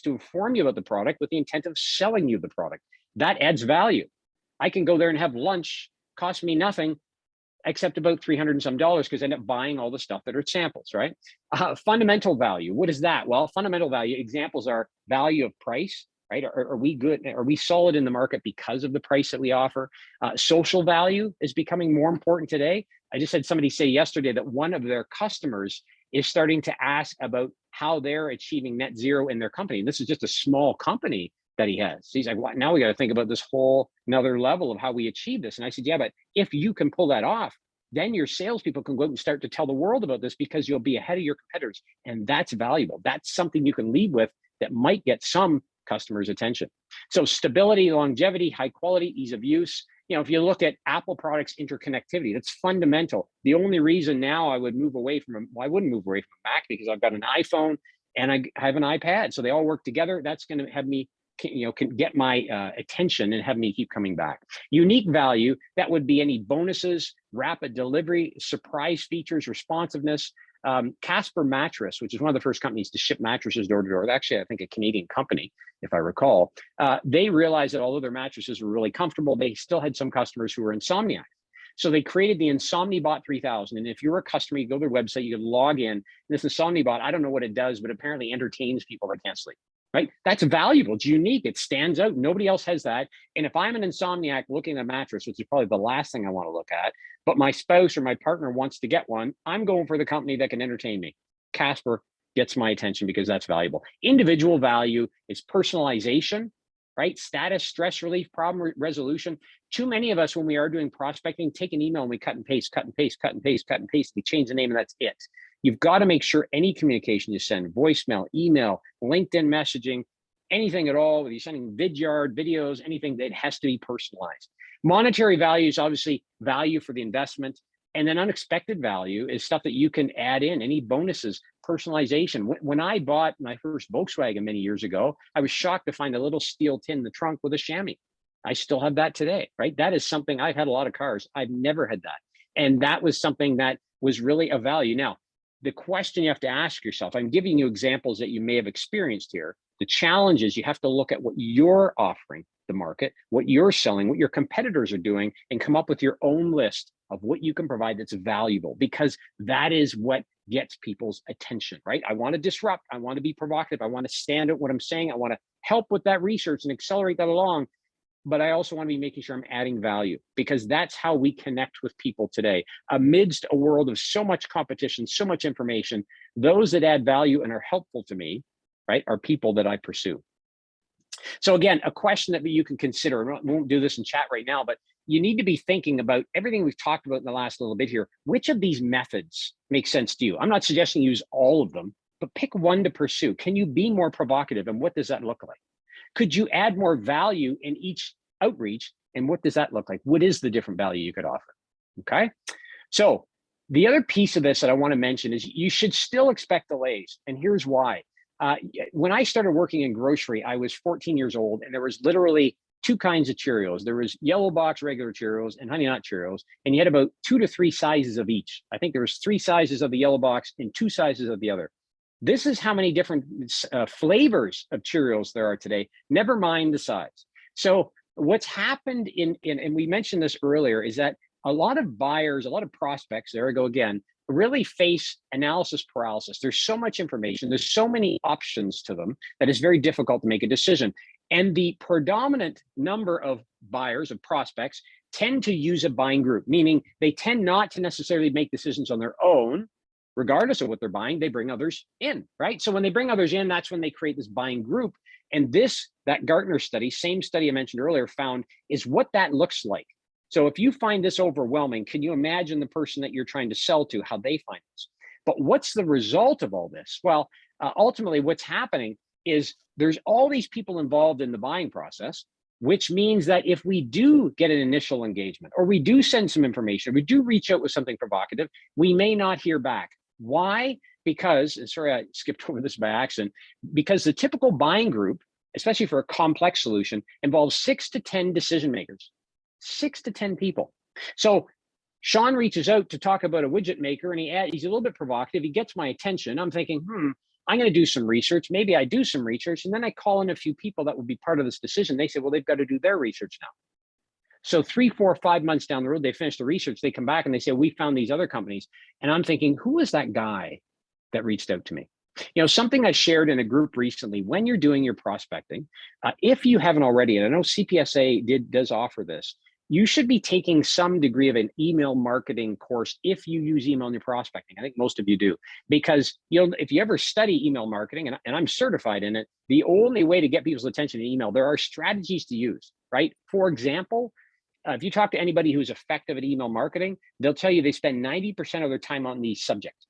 Speaker 2: inform you about the product with the intent of selling you the product. That adds value. I can go there and have lunch, cost me nothing, except about $300 and some because I end up buying all the stuff that are samples, right? Fundamental value, what is that? Well, fundamental value examples are value of price, right? Are we good? Are we solid in the market because of the price that we offer? Social value is becoming more important today. I just had somebody say yesterday that one of their customers is starting to ask about how they're achieving net zero in their company. And this is just a small company that he has. He's like, well, now we got to think about this whole another level of how we achieve this. And I said, yeah, but if you can pull that off, then your salespeople can go out and start to tell the world about this because you'll be ahead of your competitors. And that's valuable. That's something you can lead with that might get some customers' attention. So stability, longevity, high quality, ease of use. If you look at Apple products interconnectivity, that's fundamental. The only reason now I would move away from I wouldn't move away from a Mac because I've got an iPhone and I have an iPad. So they all work together. That's going to have me can get my attention and have me keep coming back. Unique value, that would be any bonuses, rapid delivery, surprise features, responsiveness. Casper Mattress, which is one of the first companies to ship mattresses door to door. Actually, I think a Canadian company, if I recall. They realized that although their mattresses were really comfortable, they still had some customers who were insomniac. So they created the InsomniBot 3000. And if you're a customer, you go to their website, you can log in. This InsomniBot, I don't know what it does, but apparently entertains people that can't sleep. Right? That's valuable. It's unique. It stands out. Nobody else has that. And if I'm an insomniac looking at a mattress, which is probably the last thing I want to look at, but my spouse or my partner wants to get one, I'm going for the company that can entertain me. Casper gets my attention because that's valuable. Individual value is personalization, right? Status, stress relief, problem resolution. Too many of us, when we are doing prospecting, take an email and we cut and paste, cut and paste, cut and paste, cut and paste. We change the name and that's it. You've got to make sure any communication you send, voicemail, email, LinkedIn messaging, anything at all, whether you're sending Vidyard, videos, anything, that has to be personalized. Monetary value is obviously value for the investment. And then unexpected value is stuff that you can add in, any bonuses, personalization. When I bought my first Volkswagen many years ago, I was shocked to find a little steel tin in the trunk with a chamois. I still have that today, right? That is something, I've had a lot of cars. I've never had that. And that was something that was really of value. Now, the question you have to ask yourself, I'm giving you examples that you may have experienced here. The challenge is you have to look at what you're offering the market, what you're selling, what your competitors are doing, and come up with your own list of what you can provide that's valuable, because that is what gets people's attention, right? I want to disrupt. I want to be provocative. I want to stand out what I'm saying. I want to help with that research and accelerate that along. But I also want to be making sure I'm adding value, because that's how we connect with people today. Amidst a world of so much competition, so much information, those that add value and are helpful to me, right, are people that I pursue. So again, a question that you can consider, I won't do this in chat right now, but you need to be thinking about everything we've talked about in the last little bit here. Which of these methods makes sense to you? I'm not suggesting you use all of them, but pick one to pursue. Can you be more provocative, and what does that look like? Could you add more value in each outreach, and what does that look like? What is the different value you could offer? Okay. So the other piece of this that I want to mention is you should still expect delays. And here's why. When I started working in grocery, I was 14 years old, and there was literally two kinds of Cheerios. There was yellow box regular Cheerios and Honey Nut Cheerios, and you had about 2 to 3 sizes of each. I think there was 3 sizes of the yellow box and 2 sizes of the other. This is how many different flavors of Cheerios there are today, never mind the size. So what's happened and we mentioned this earlier, is that a lot of buyers, a lot of prospects, there I go again, really face analysis paralysis. There's so much information, there's so many options to them that it's very difficult to make a decision. And the predominant number of buyers, of prospects, tend to use a buying group, meaning they tend not to necessarily make decisions on their own. Regardless of what they're buying, they bring others in, right? So when they bring others in, that's when they create this buying group. And that Gartner study, same study I mentioned earlier, found is what that looks like. So if you find this overwhelming, can you imagine the person that you're trying to sell to, how they find this? But what's the result of all this? Well, ultimately what's happening is there's all these people involved in the buying process, which means that if we do get an initial engagement, or we do send some information, we do reach out with something provocative, we may not hear back. Why? Because, and sorry, I skipped over this by accident, because the typical buying group, especially for a complex solution, involves 6 to 10 decision makers, 6 to 10 people. So Sean reaches out to talk about a widget maker, and he's a little bit provocative. He gets my attention. I'm thinking, I'm going to do some research. Maybe I do some research, and then I call in a few people that would be part of this decision. They say, well, they've got to do their research now. So 3, 4, 5 months down the road, they finish the research. They come back and they say, we found these other companies. And I'm thinking, who is that guy that reached out to me? You know, something I shared in a group recently, when you're doing your prospecting, if you haven't already, and I know CPSA does offer this, you should be taking some degree of an email marketing course if you use email in your prospecting. I think most of you do, because if you ever study email marketing, and I'm certified in it, the only way to get people's attention in email, there are strategies to use, right? For example, if you talk to anybody who's effective at email marketing, they'll tell you they spend 90% of their time on the subject,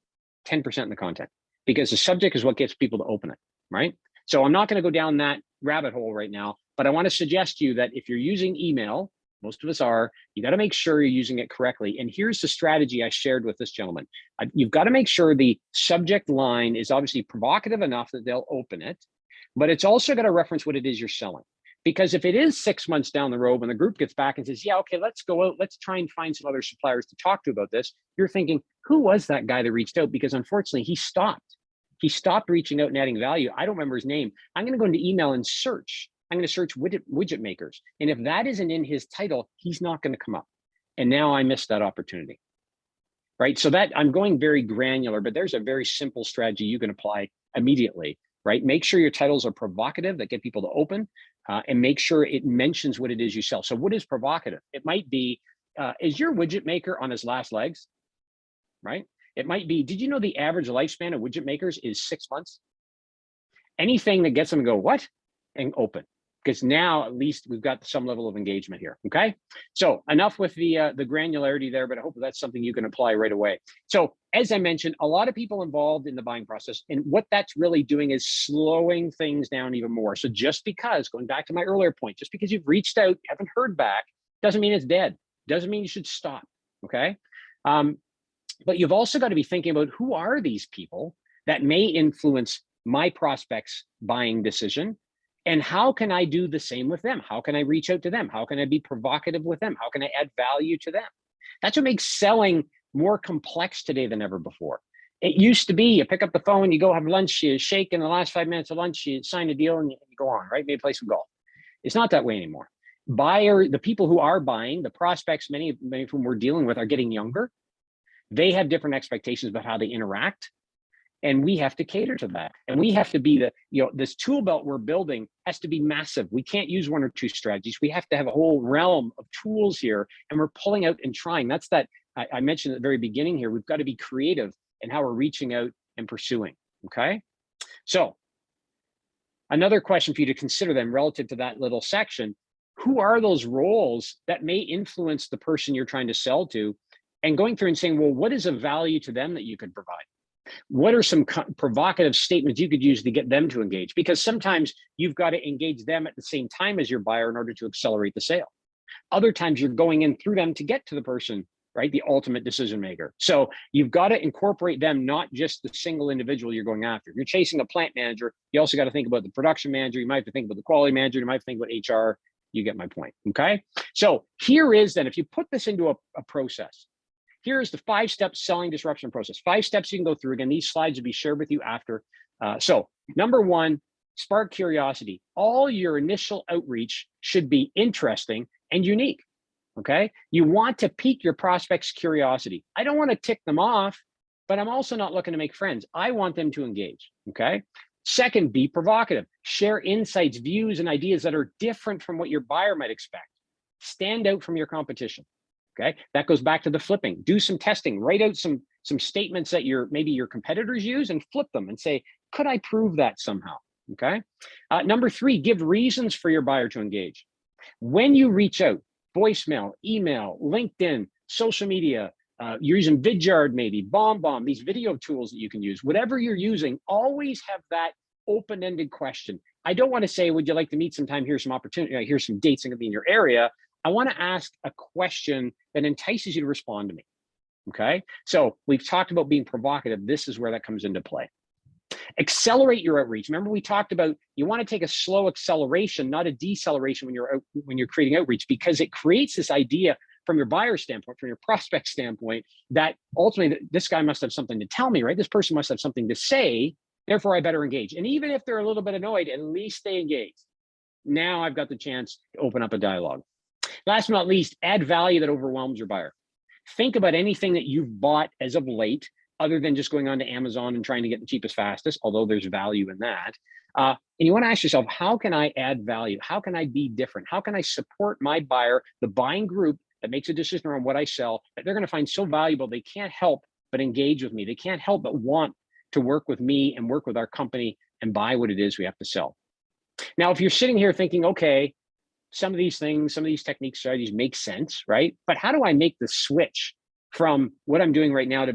Speaker 2: 10% in the content, because the subject is what gets people to open it, right? So I'm not going to go down that rabbit hole right now, but I want to suggest to you that if you're using email, most of us are, you got to make sure you're using it correctly. And here's the strategy I shared with this gentleman. You've got to make sure the subject line is obviously provocative enough that they'll open it, but it's also got to reference what it is you're selling. Because if it is 6 months down the road, when the group gets back and says, yeah, okay, let's go out, let's try and find some other suppliers to talk to about this, you're thinking, who was that guy that reached out? Because unfortunately, he stopped. He stopped reaching out and adding value. I don't remember his name. I'm going to go into email and search. I'm going to search widget makers. And if that isn't in his title, he's not going to come up. And now I missed that opportunity, right? So that I'm going very granular, but there's a very simple strategy you can apply immediately, right? Make sure your titles are provocative that get people to open, and make sure it mentions what it is you sell. So what is provocative? It might be, is your widget maker on his last legs, right? It might be, did you know the average lifespan of widget makers is 6 months? Anything that gets them to go, what? And open. Because now at least we've got some level of engagement here, okay? So enough with the granularity there, but I hope that's something you can apply right away. So as I mentioned, a lot of people involved in the buying process, and what that's really doing is slowing things down even more. So just because, going back to my earlier point, just because you've reached out, haven't heard back, doesn't mean it's dead. Doesn't mean you should stop, okay? But you've also got to be thinking about who are these people that may influence my prospect's buying decision, and how can I do the same with them? How can I reach out to them? How can I be provocative with them? How can I add value to them? That's what makes selling more complex today than ever before. It used to be you pick up the phone, you go have lunch, you shake in the last 5 minutes of lunch, you sign a deal, and you go on, right? Maybe play some golf. It's not that way anymore. The people who are buying, the prospects, many of whom we're dealing with, are getting younger. They have different expectations about how they interact. And we have to cater to that. And we have to be this tool belt we're building has to be massive. We can't use 1 or 2 strategies. We have to have a whole realm of tools here, and we're pulling out and trying. That's that I mentioned at the very beginning here. We've got to be creative in how we're reaching out and pursuing, okay? So another question for you to consider then relative to that little section, who are those roles that may influence the person you're trying to sell to, and going through and saying, well, what is of value to them that you could provide? What are some provocative statements you could use to get them to engage? Because sometimes you've got to engage them at the same time as your buyer in order to accelerate the sale. Other times you're going in through them to get to the person, right? The ultimate decision maker. So you've got to incorporate them, not just the single individual you're going after. If you're chasing a plant manager, you also got to think about the production manager. You might have to think about the quality manager. You might have to think about HR. You get my point, okay? So here is then, if you put this into a process, here's the 5-step selling disruption process. 5 steps you can go through. Again, these slides will be shared with you after. So number 1, spark curiosity. All your initial outreach should be interesting and unique, okay? You want to pique your prospect's curiosity. I don't want to tick them off, but I'm also not looking to make friends. I want them to engage, okay? Second, be provocative. Share insights, views, and ideas that are different from what your buyer might expect. Stand out from your competition. Okay, that goes back to the flipping. Do some testing. Write out some statements that maybe your competitors use and flip them and say, could I prove that somehow? Okay. Number 3, give reasons for your buyer to engage. When you reach out, voicemail, email, LinkedIn, social media, you're using Vidyard, maybe BombBomb, these video tools that you can use. Whatever you're using, always have that open-ended question. I don't want to say, would you like to meet sometime? Here's some opportunity. Here's some dates that can be in your area. I want to ask a question that entices you to respond to me. Okay. So we've talked about being provocative. This is where that comes into play. Accelerate your outreach. Remember, we talked about you want to take a slow acceleration, not a deceleration when you're creating outreach, because it creates this idea from your buyer standpoint, from your prospect standpoint, that ultimately this guy must have something to tell me, right? This person must have something to say. Therefore, I better engage. And even if they're a little bit annoyed, at least they engage. Now I've got the chance to open up a dialogue. Last but not least, add value that overwhelms your buyer. Think about anything that you've bought as of late, other than just going on to Amazon and trying to get the cheapest, fastest, although there's value in that. And you want to ask yourself, how can I add value? How can I be different? How can I support my buyer, the buying group that makes a decision around what I sell, that they're going to find so valuable they can't help but engage with me. They can't help but want to work with me and work with our company and buy what it is we have to sell. Now, if you're sitting here thinking, okay, some of these things, some of these techniques, strategies make sense, right? But how do I make the switch from what I'm doing right now to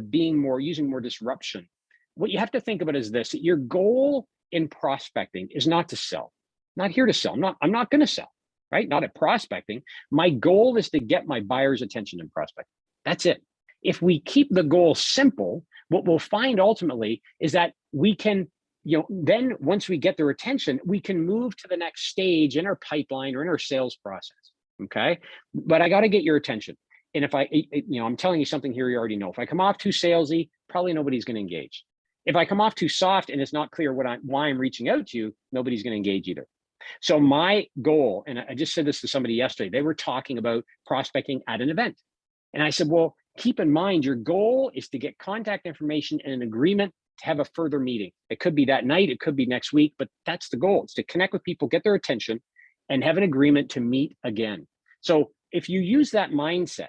Speaker 2: using more disruption? What you have to think about is this: your goal in prospecting is not to sell. I'm not here to sell. I'm not going to sell, right? Not at prospecting. My goal is to get my buyer's attention in prospecting. That's it. If we keep the goal simple, what we'll find ultimately is that we can, then once we get their attention, we can move to the next stage in our pipeline or in our sales process. Okay. But I got to get your attention. And if I'm telling you something here you already know. If I come off too salesy, probably nobody's going to engage. If I come off too soft and it's not clear why I'm reaching out to you, nobody's going to engage either. So my goal, and I just said this to somebody yesterday, they were talking about prospecting at an event. And I said, well, keep in mind, your goal is to get contact information and an agreement to have a further meeting. It could be that night, it could be next week, but that's the goal. It's to connect with people, get their attention, and have an agreement to meet again. So if you use that mindset,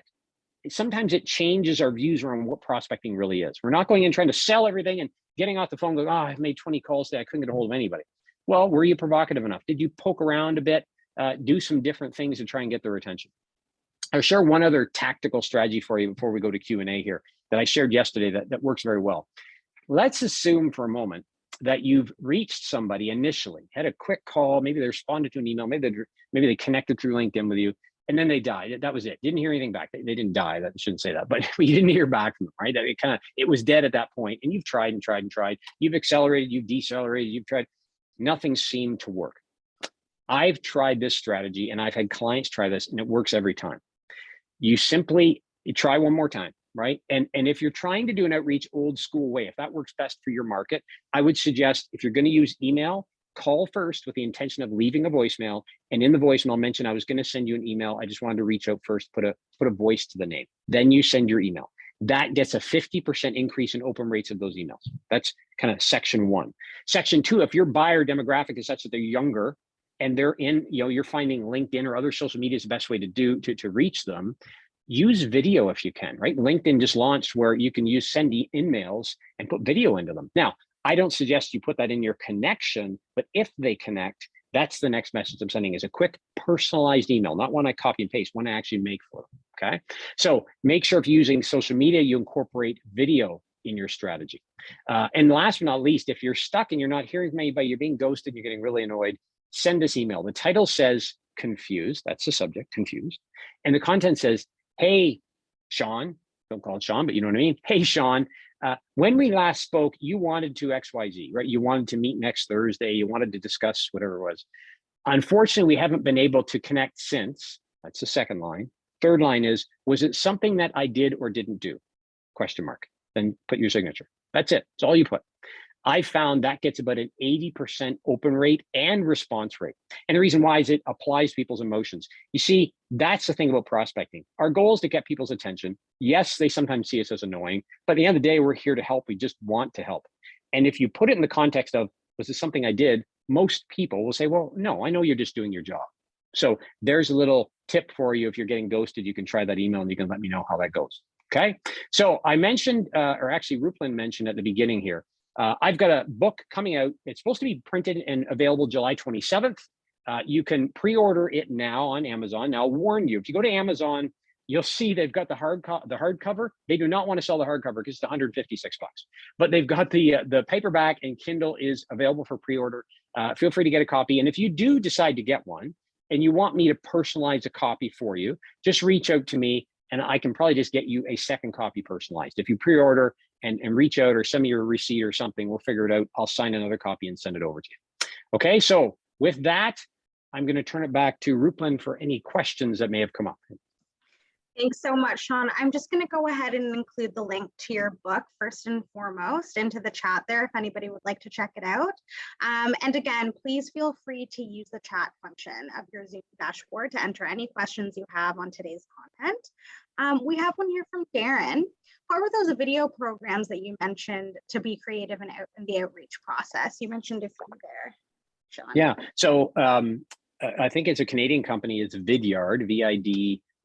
Speaker 2: sometimes it changes our views around what prospecting really is. We're not going in trying to sell everything and getting off the phone going, I've made 20 calls today, I couldn't get a hold of anybody. Well, were you provocative enough? Did you poke around a bit, do some different things to try and get their attention? I'll share one other tactical strategy for you before we go to Q&A here that I shared yesterday that works very well. Let's assume for a moment that you've reached somebody initially, had a quick call, maybe they responded to an email, maybe they connected through LinkedIn with you, and then they died. That was it. Didn't hear anything back. They didn't die. That shouldn't say that, but you didn't hear back from them, right? It was dead at that point, and you've tried and tried and tried. You've accelerated, you've decelerated, you've tried. Nothing seemed to work. I've tried this strategy, and I've had clients try this, and it works every time. You try one more time, right? And if you're trying to do an outreach old school way, if that works best for your market, I would suggest if you're going to use email, call first with the intention of leaving a voicemail. And in the voicemail, mention I was going to send you an email. I just wanted to reach out first, put a voice to the name. Then you send your email. That gets a 50% increase in open rates of those emails. That's kind of section one. Section two, if your buyer demographic is such that they're younger and they're in, you're finding LinkedIn or other social media is the best way to reach them, use video if you can, right? LinkedIn just launched where you can send emails and put video into them. Now, I don't suggest you put that in your connection, but if they connect, that's the next message I'm sending is a quick personalized email, not one I copy and paste, one I actually make for them, okay? So make sure if you're using social media, you incorporate video in your strategy. And last but not least, if you're stuck and you're not hearing from anybody, you're being ghosted, you're getting really annoyed, send this email. The title says confused, that's the subject, confused. And the content says, hey, Sean, don't call it Sean, but you know what I mean? Hey, Sean, when we last spoke, you wanted to XYZ, right? You wanted to meet next Thursday. You wanted to discuss whatever it was. Unfortunately, we haven't been able to connect since. That's the second line. Third line is, was it something that I did or didn't do? Question mark. Then put your signature. That's it. It's all you put. I found that gets about an 80% open rate and response rate. And the reason why is it applies to people's emotions. You see, that's the thing about prospecting. Our goal is to get people's attention. Yes, they sometimes see us as annoying, but at the end of the day, we're here to help. We just want to help. And if you put it in the context of, was this something I did? Most people will say, well, no, I know you're just doing your job. So there's a little tip for you. If you're getting ghosted, you can try that email and you can let me know how that goes. Okay. So I mentioned, or actually Ruplan mentioned at the beginning here, I've got a book coming out. It's supposed to be printed and available July 27th. You can pre-order it now on Amazon. Now, I'll warn you, if you go to Amazon, you'll see they've got the hardcover. They do not want to sell the hardcover because it's $156. But they've got the paperback, and Kindle is available for pre-order. Feel free to get a copy. And if you do decide to get one and you want me to personalize a copy for you, just reach out to me and I can probably just get you a second copy personalized. If you pre-order and reach out or send me your receipt or something, we'll figure it out. I'll sign another copy and send it over to you. Okay, so with that, I'm going to turn it back to Ruplan for any questions that may have come up.
Speaker 1: Thanks so much, Sean. I'm just going to go ahead and include the link to your book first and foremost into the chat there if anybody would like to check it out. And again, please feel free to use the chat function of your Zoom dashboard to enter any questions you have on today's content. We have one here from Darren. What were those video programs that you mentioned to be creative in the outreach process? You mentioned a few there, Sean.
Speaker 2: Yeah, so I think it's a Canadian company. It's Vidyard,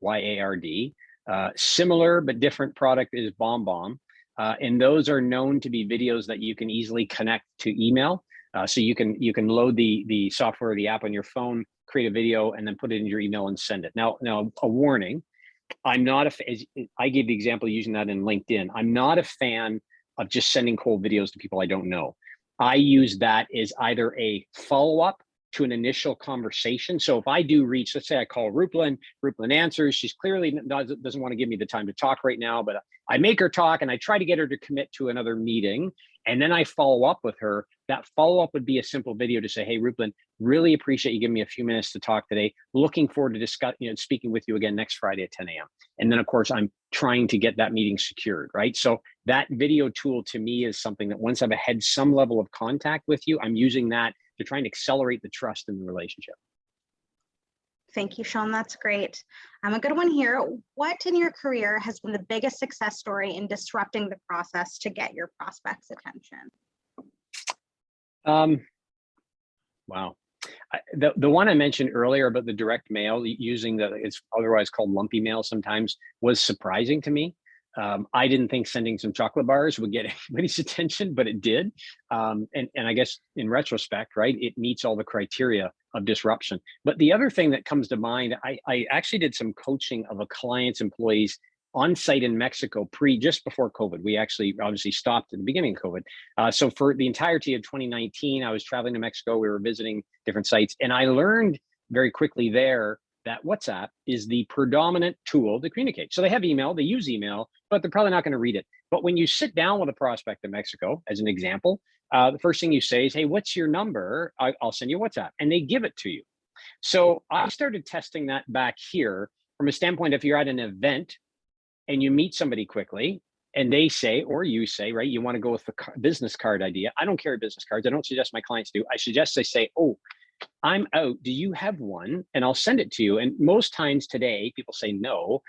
Speaker 2: VIDYARD. Similar but different product is BombBomb. And those are known to be videos that you can easily connect to email. So you can load the software or the app on your phone, create a video, and then put it in your email and send it. Now a warning, I'm not I gave the example using that in LinkedIn. I'm not a fan of just sending cold videos to people I don't know. I use that as either a follow-up to an initial conversation. So if I do reach, let's say I call Ruplan answers, she's clearly doesn't want to give me the time to talk right now, but I make her talk and I try to get her to commit to another meeting. And then I follow up with her. That follow-up would be a simple video to say, hey, Ruplan, really appreciate you giving me a few minutes to talk today. Looking forward to speaking with you again next Friday at 10 a.m. And then of course, I'm trying to get that meeting secured, right? So that video tool to me is something that once I've had some level of contact with you, I'm using that to try and accelerate the trust in the relationship.
Speaker 1: Thank you, Sean. That's great. A good one here. What in your career has been the biggest success story in disrupting the process to get your prospects' attention?
Speaker 2: Wow. The one I mentioned earlier about the direct mail, using it's otherwise called lumpy mail sometimes, was surprising to me. I didn't think sending some chocolate bars would get anybody's attention, but it did. And I guess in retrospect, right, it meets all the criteria of disruption. But the other thing that comes to mind, I actually did some coaching of a client's employees on site in Mexico just before COVID. We actually obviously stopped at the beginning of COVID. So for the entirety of 2019, I was traveling to Mexico. We were visiting different sites, and I learned very quickly there that WhatsApp is the predominant tool to communicate. So they have email, they use email, but they're probably not going to read it. But when you sit down with a prospect in Mexico, as an example, the first thing you say is, hey, what's your number? I'll send you WhatsApp. And they give it to you. So I started testing that back here from a standpoint, if you're at an event and you meet somebody quickly and they say, or you say, right, you want to go with the business card idea. I don't carry business cards. I don't suggest my clients do. I suggest they say, oh, I'm out. Do you have one? And I'll send it to you. And most times today, people say no.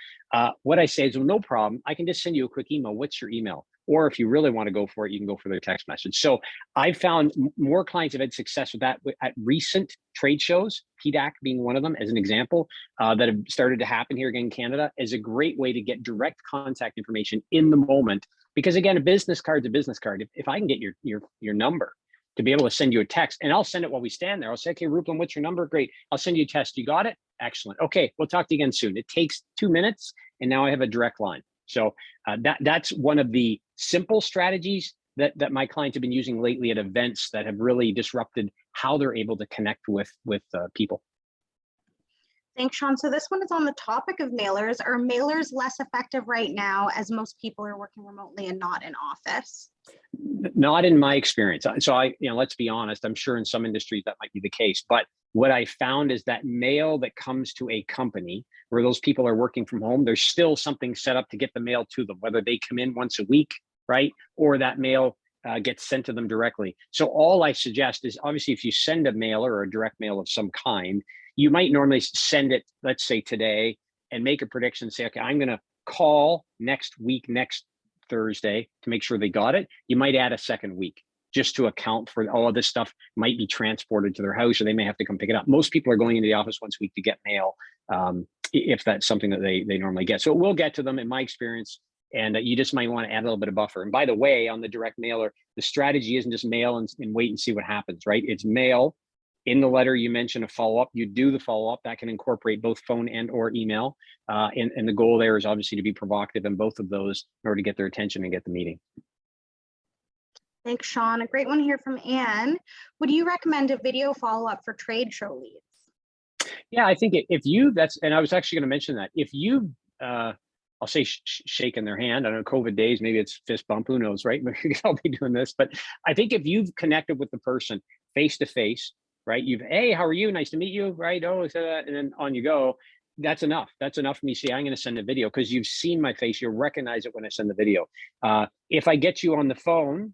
Speaker 2: What I say is, well, no problem. I can just send you a quick email. What's your email? Or if you really want to go for it, you can go for their text message. So I found more clients have had success with that at recent trade shows, PDAC being one of them as an example, that have started to happen here again in Canada, is a great way to get direct contact information in the moment. Because again, a business card's a business card. If I can get your number, to be able to send you a text, and I'll send it while we stand there. I'll say, okay, Ruplan, what's your number? Great. I'll send you a text. You got it? Excellent. Okay, we'll talk to you again soon. It takes 2 minutes, and now I have a direct line. So that's one of the simple strategies that my clients have been using lately at events that have really disrupted how they're able to connect with people.
Speaker 1: Thanks, Sean. So this one is on the topic of mailers. Are mailers less effective right now as most people are working remotely and not in office?
Speaker 2: Not in my experience. So let's be honest, I'm sure in some industries that might be the case, but what I found is that mail that comes to a company where those people are working from home, there's still something set up to get the mail to them, whether they come in once a week, right? Or that mail gets sent to them directly. So all I suggest is, obviously, if you send a mailer or a direct mail of some kind, you might normally send it, let's say today, and make a prediction, say, okay, I'm going to call next Thursday to make sure they got it. You might add a second week just to account for all of this stuff might be transported to their house, or they may have to come pick it up. Most people are going into the office once a week to get mail, if that's something that they normally get. So it will get to them in my experience, and you just might want to add a little bit of buffer. And by the way, on the direct mailer, the strategy isn't just mail and wait and see what happens, right? It's mail. In the letter, you mentioned a follow-up. You do the follow-up. That can incorporate both phone and or email. And the goal there is obviously to be provocative in both of those in order to get their attention and get the meeting.
Speaker 1: Thanks, Sean. A great one here from Anne. Would you recommend a video follow-up for trade show leads?
Speaker 2: Yeah, I think and I was actually going to mention that if you I'll say shaking their hand. I don't know, COVID days, maybe it's fist bump, who knows, right? Maybe we could all be doing this. But I think if you've connected with the person face to face, right? Hey, how are you? Nice to meet you, right? Oh, and then on you go. That's enough. That's enough for me to say, I'm going to send a video because you've seen my face. You'll recognize it when I send the video. If I get you on the phone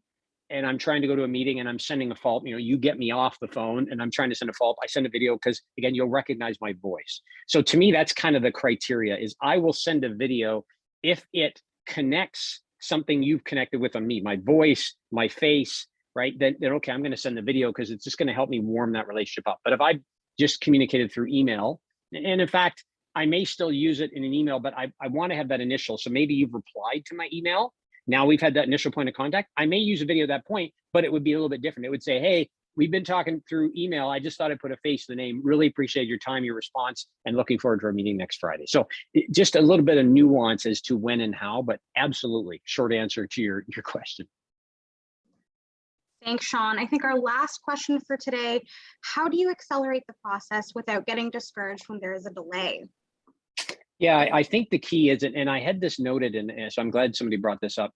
Speaker 2: and I'm trying to go to a meeting and I'm sending a fault, you get me off the phone and I'm trying to send a fault, I send a video because, again, you'll recognize my voice. So to me, that's kind of the criteria is I will send a video if it connects something you've connected with on me, my voice, my face, right? Then okay, I'm going to send the video because it's just going to help me warm that relationship up. But if I just communicated through email, and in fact, I may still use it in an email, but I want to have that initial. So maybe you've replied to my email. Now we've had that initial point of contact. I may use a video at that point, but it would be a little bit different. It would say, hey, we've been talking through email. I just thought I'd put a face to the name. Really appreciate your time, your response, and looking forward to our meeting next Friday. So just a little bit of nuance as to when and how, but absolutely short answer to your question.
Speaker 1: Thanks, Sean. I think our last question for today, how do you accelerate the process without getting discouraged when there is a delay?
Speaker 2: Yeah, I think the key is, and I had this noted, and so I'm glad somebody brought this up.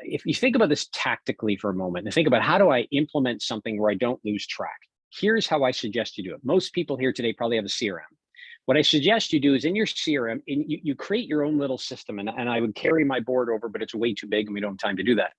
Speaker 2: If you think about this tactically for a moment and think about how do I implement something where I don't lose track? Here's how I suggest you do it. Most people here today probably have a CRM. What I suggest you do is in your CRM, and you create your own little system, and I would carry my board over, but it's way too big and we don't have time to do that.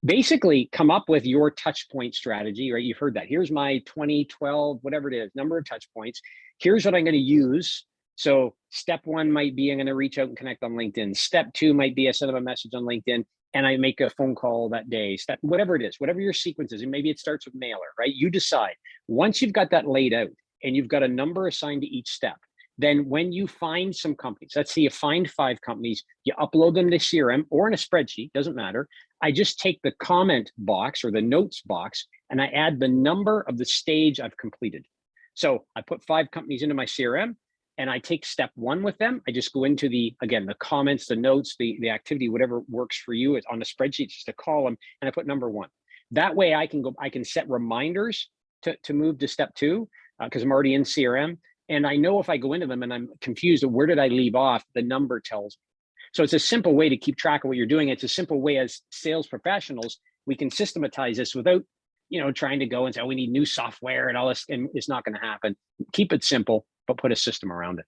Speaker 2: Basically, come up with your touch point strategy, right? You've heard that. Here's my 20, 12, whatever it is, number of touch points. Here's what I'm going to use. So step one might be I'm going to reach out and connect on LinkedIn. Step two might be I send them a message on LinkedIn and I make a phone call that day. Step, whatever it is, whatever your sequence is, and maybe it starts with mailer, right? You decide. Once you've got that laid out and you've got a number assigned to each step, then when you find some companies, let's say you find 5 companies, you upload them to CRM or in a spreadsheet, doesn't matter. I just take the comment box or the notes box and I add the number of the stage I've completed. So I put 5 companies into my CRM and I take step 1 with them. I just go into the comments, the notes, the activity, whatever works for you. It's on the spreadsheet, just a column, and I put number 1. That way I can set reminders to move to step 2 because I'm already in CRM. And I know if I go into them and I'm confused, where did I leave off? The number tells me. So it's a simple way to keep track of what you're doing. It's a simple way as sales professionals, we can systematize this without, trying to go and say, oh, we need new software and all this, and it's not going to happen. Keep it simple, but put a system around it.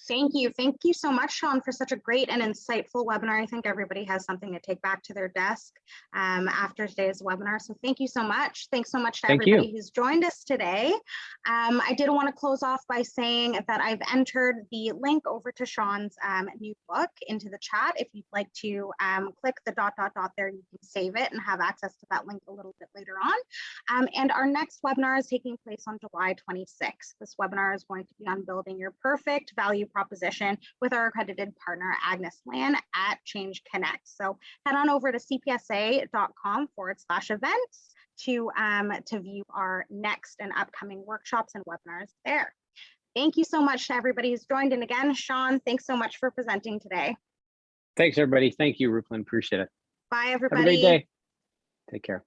Speaker 1: Thank you. Thank you so much, Sean, for such a great and insightful webinar. I think everybody has something to take back to their desk after today's webinar. So thank you so much. Thanks so much to everybody who's joined us today. I did want to close off by saying that I've entered the link over to Sean's new book into the chat. If you'd like to click the ... there, you can save it and have access to that link a little bit later on. And our next webinar is taking place on July 26th. This webinar is going to be on building your perfect value proposition with our accredited partner, Agnes Lan at Change Connect. So head on over to cpsa.com/events to view our next and upcoming workshops and webinars there. Thank you so much to everybody who's joined. And again, Sean, thanks so much for presenting today.
Speaker 2: Thanks, everybody. Thank you, Rupalyn. Appreciate it.
Speaker 1: Bye, everybody.
Speaker 2: Have a great day. Take care.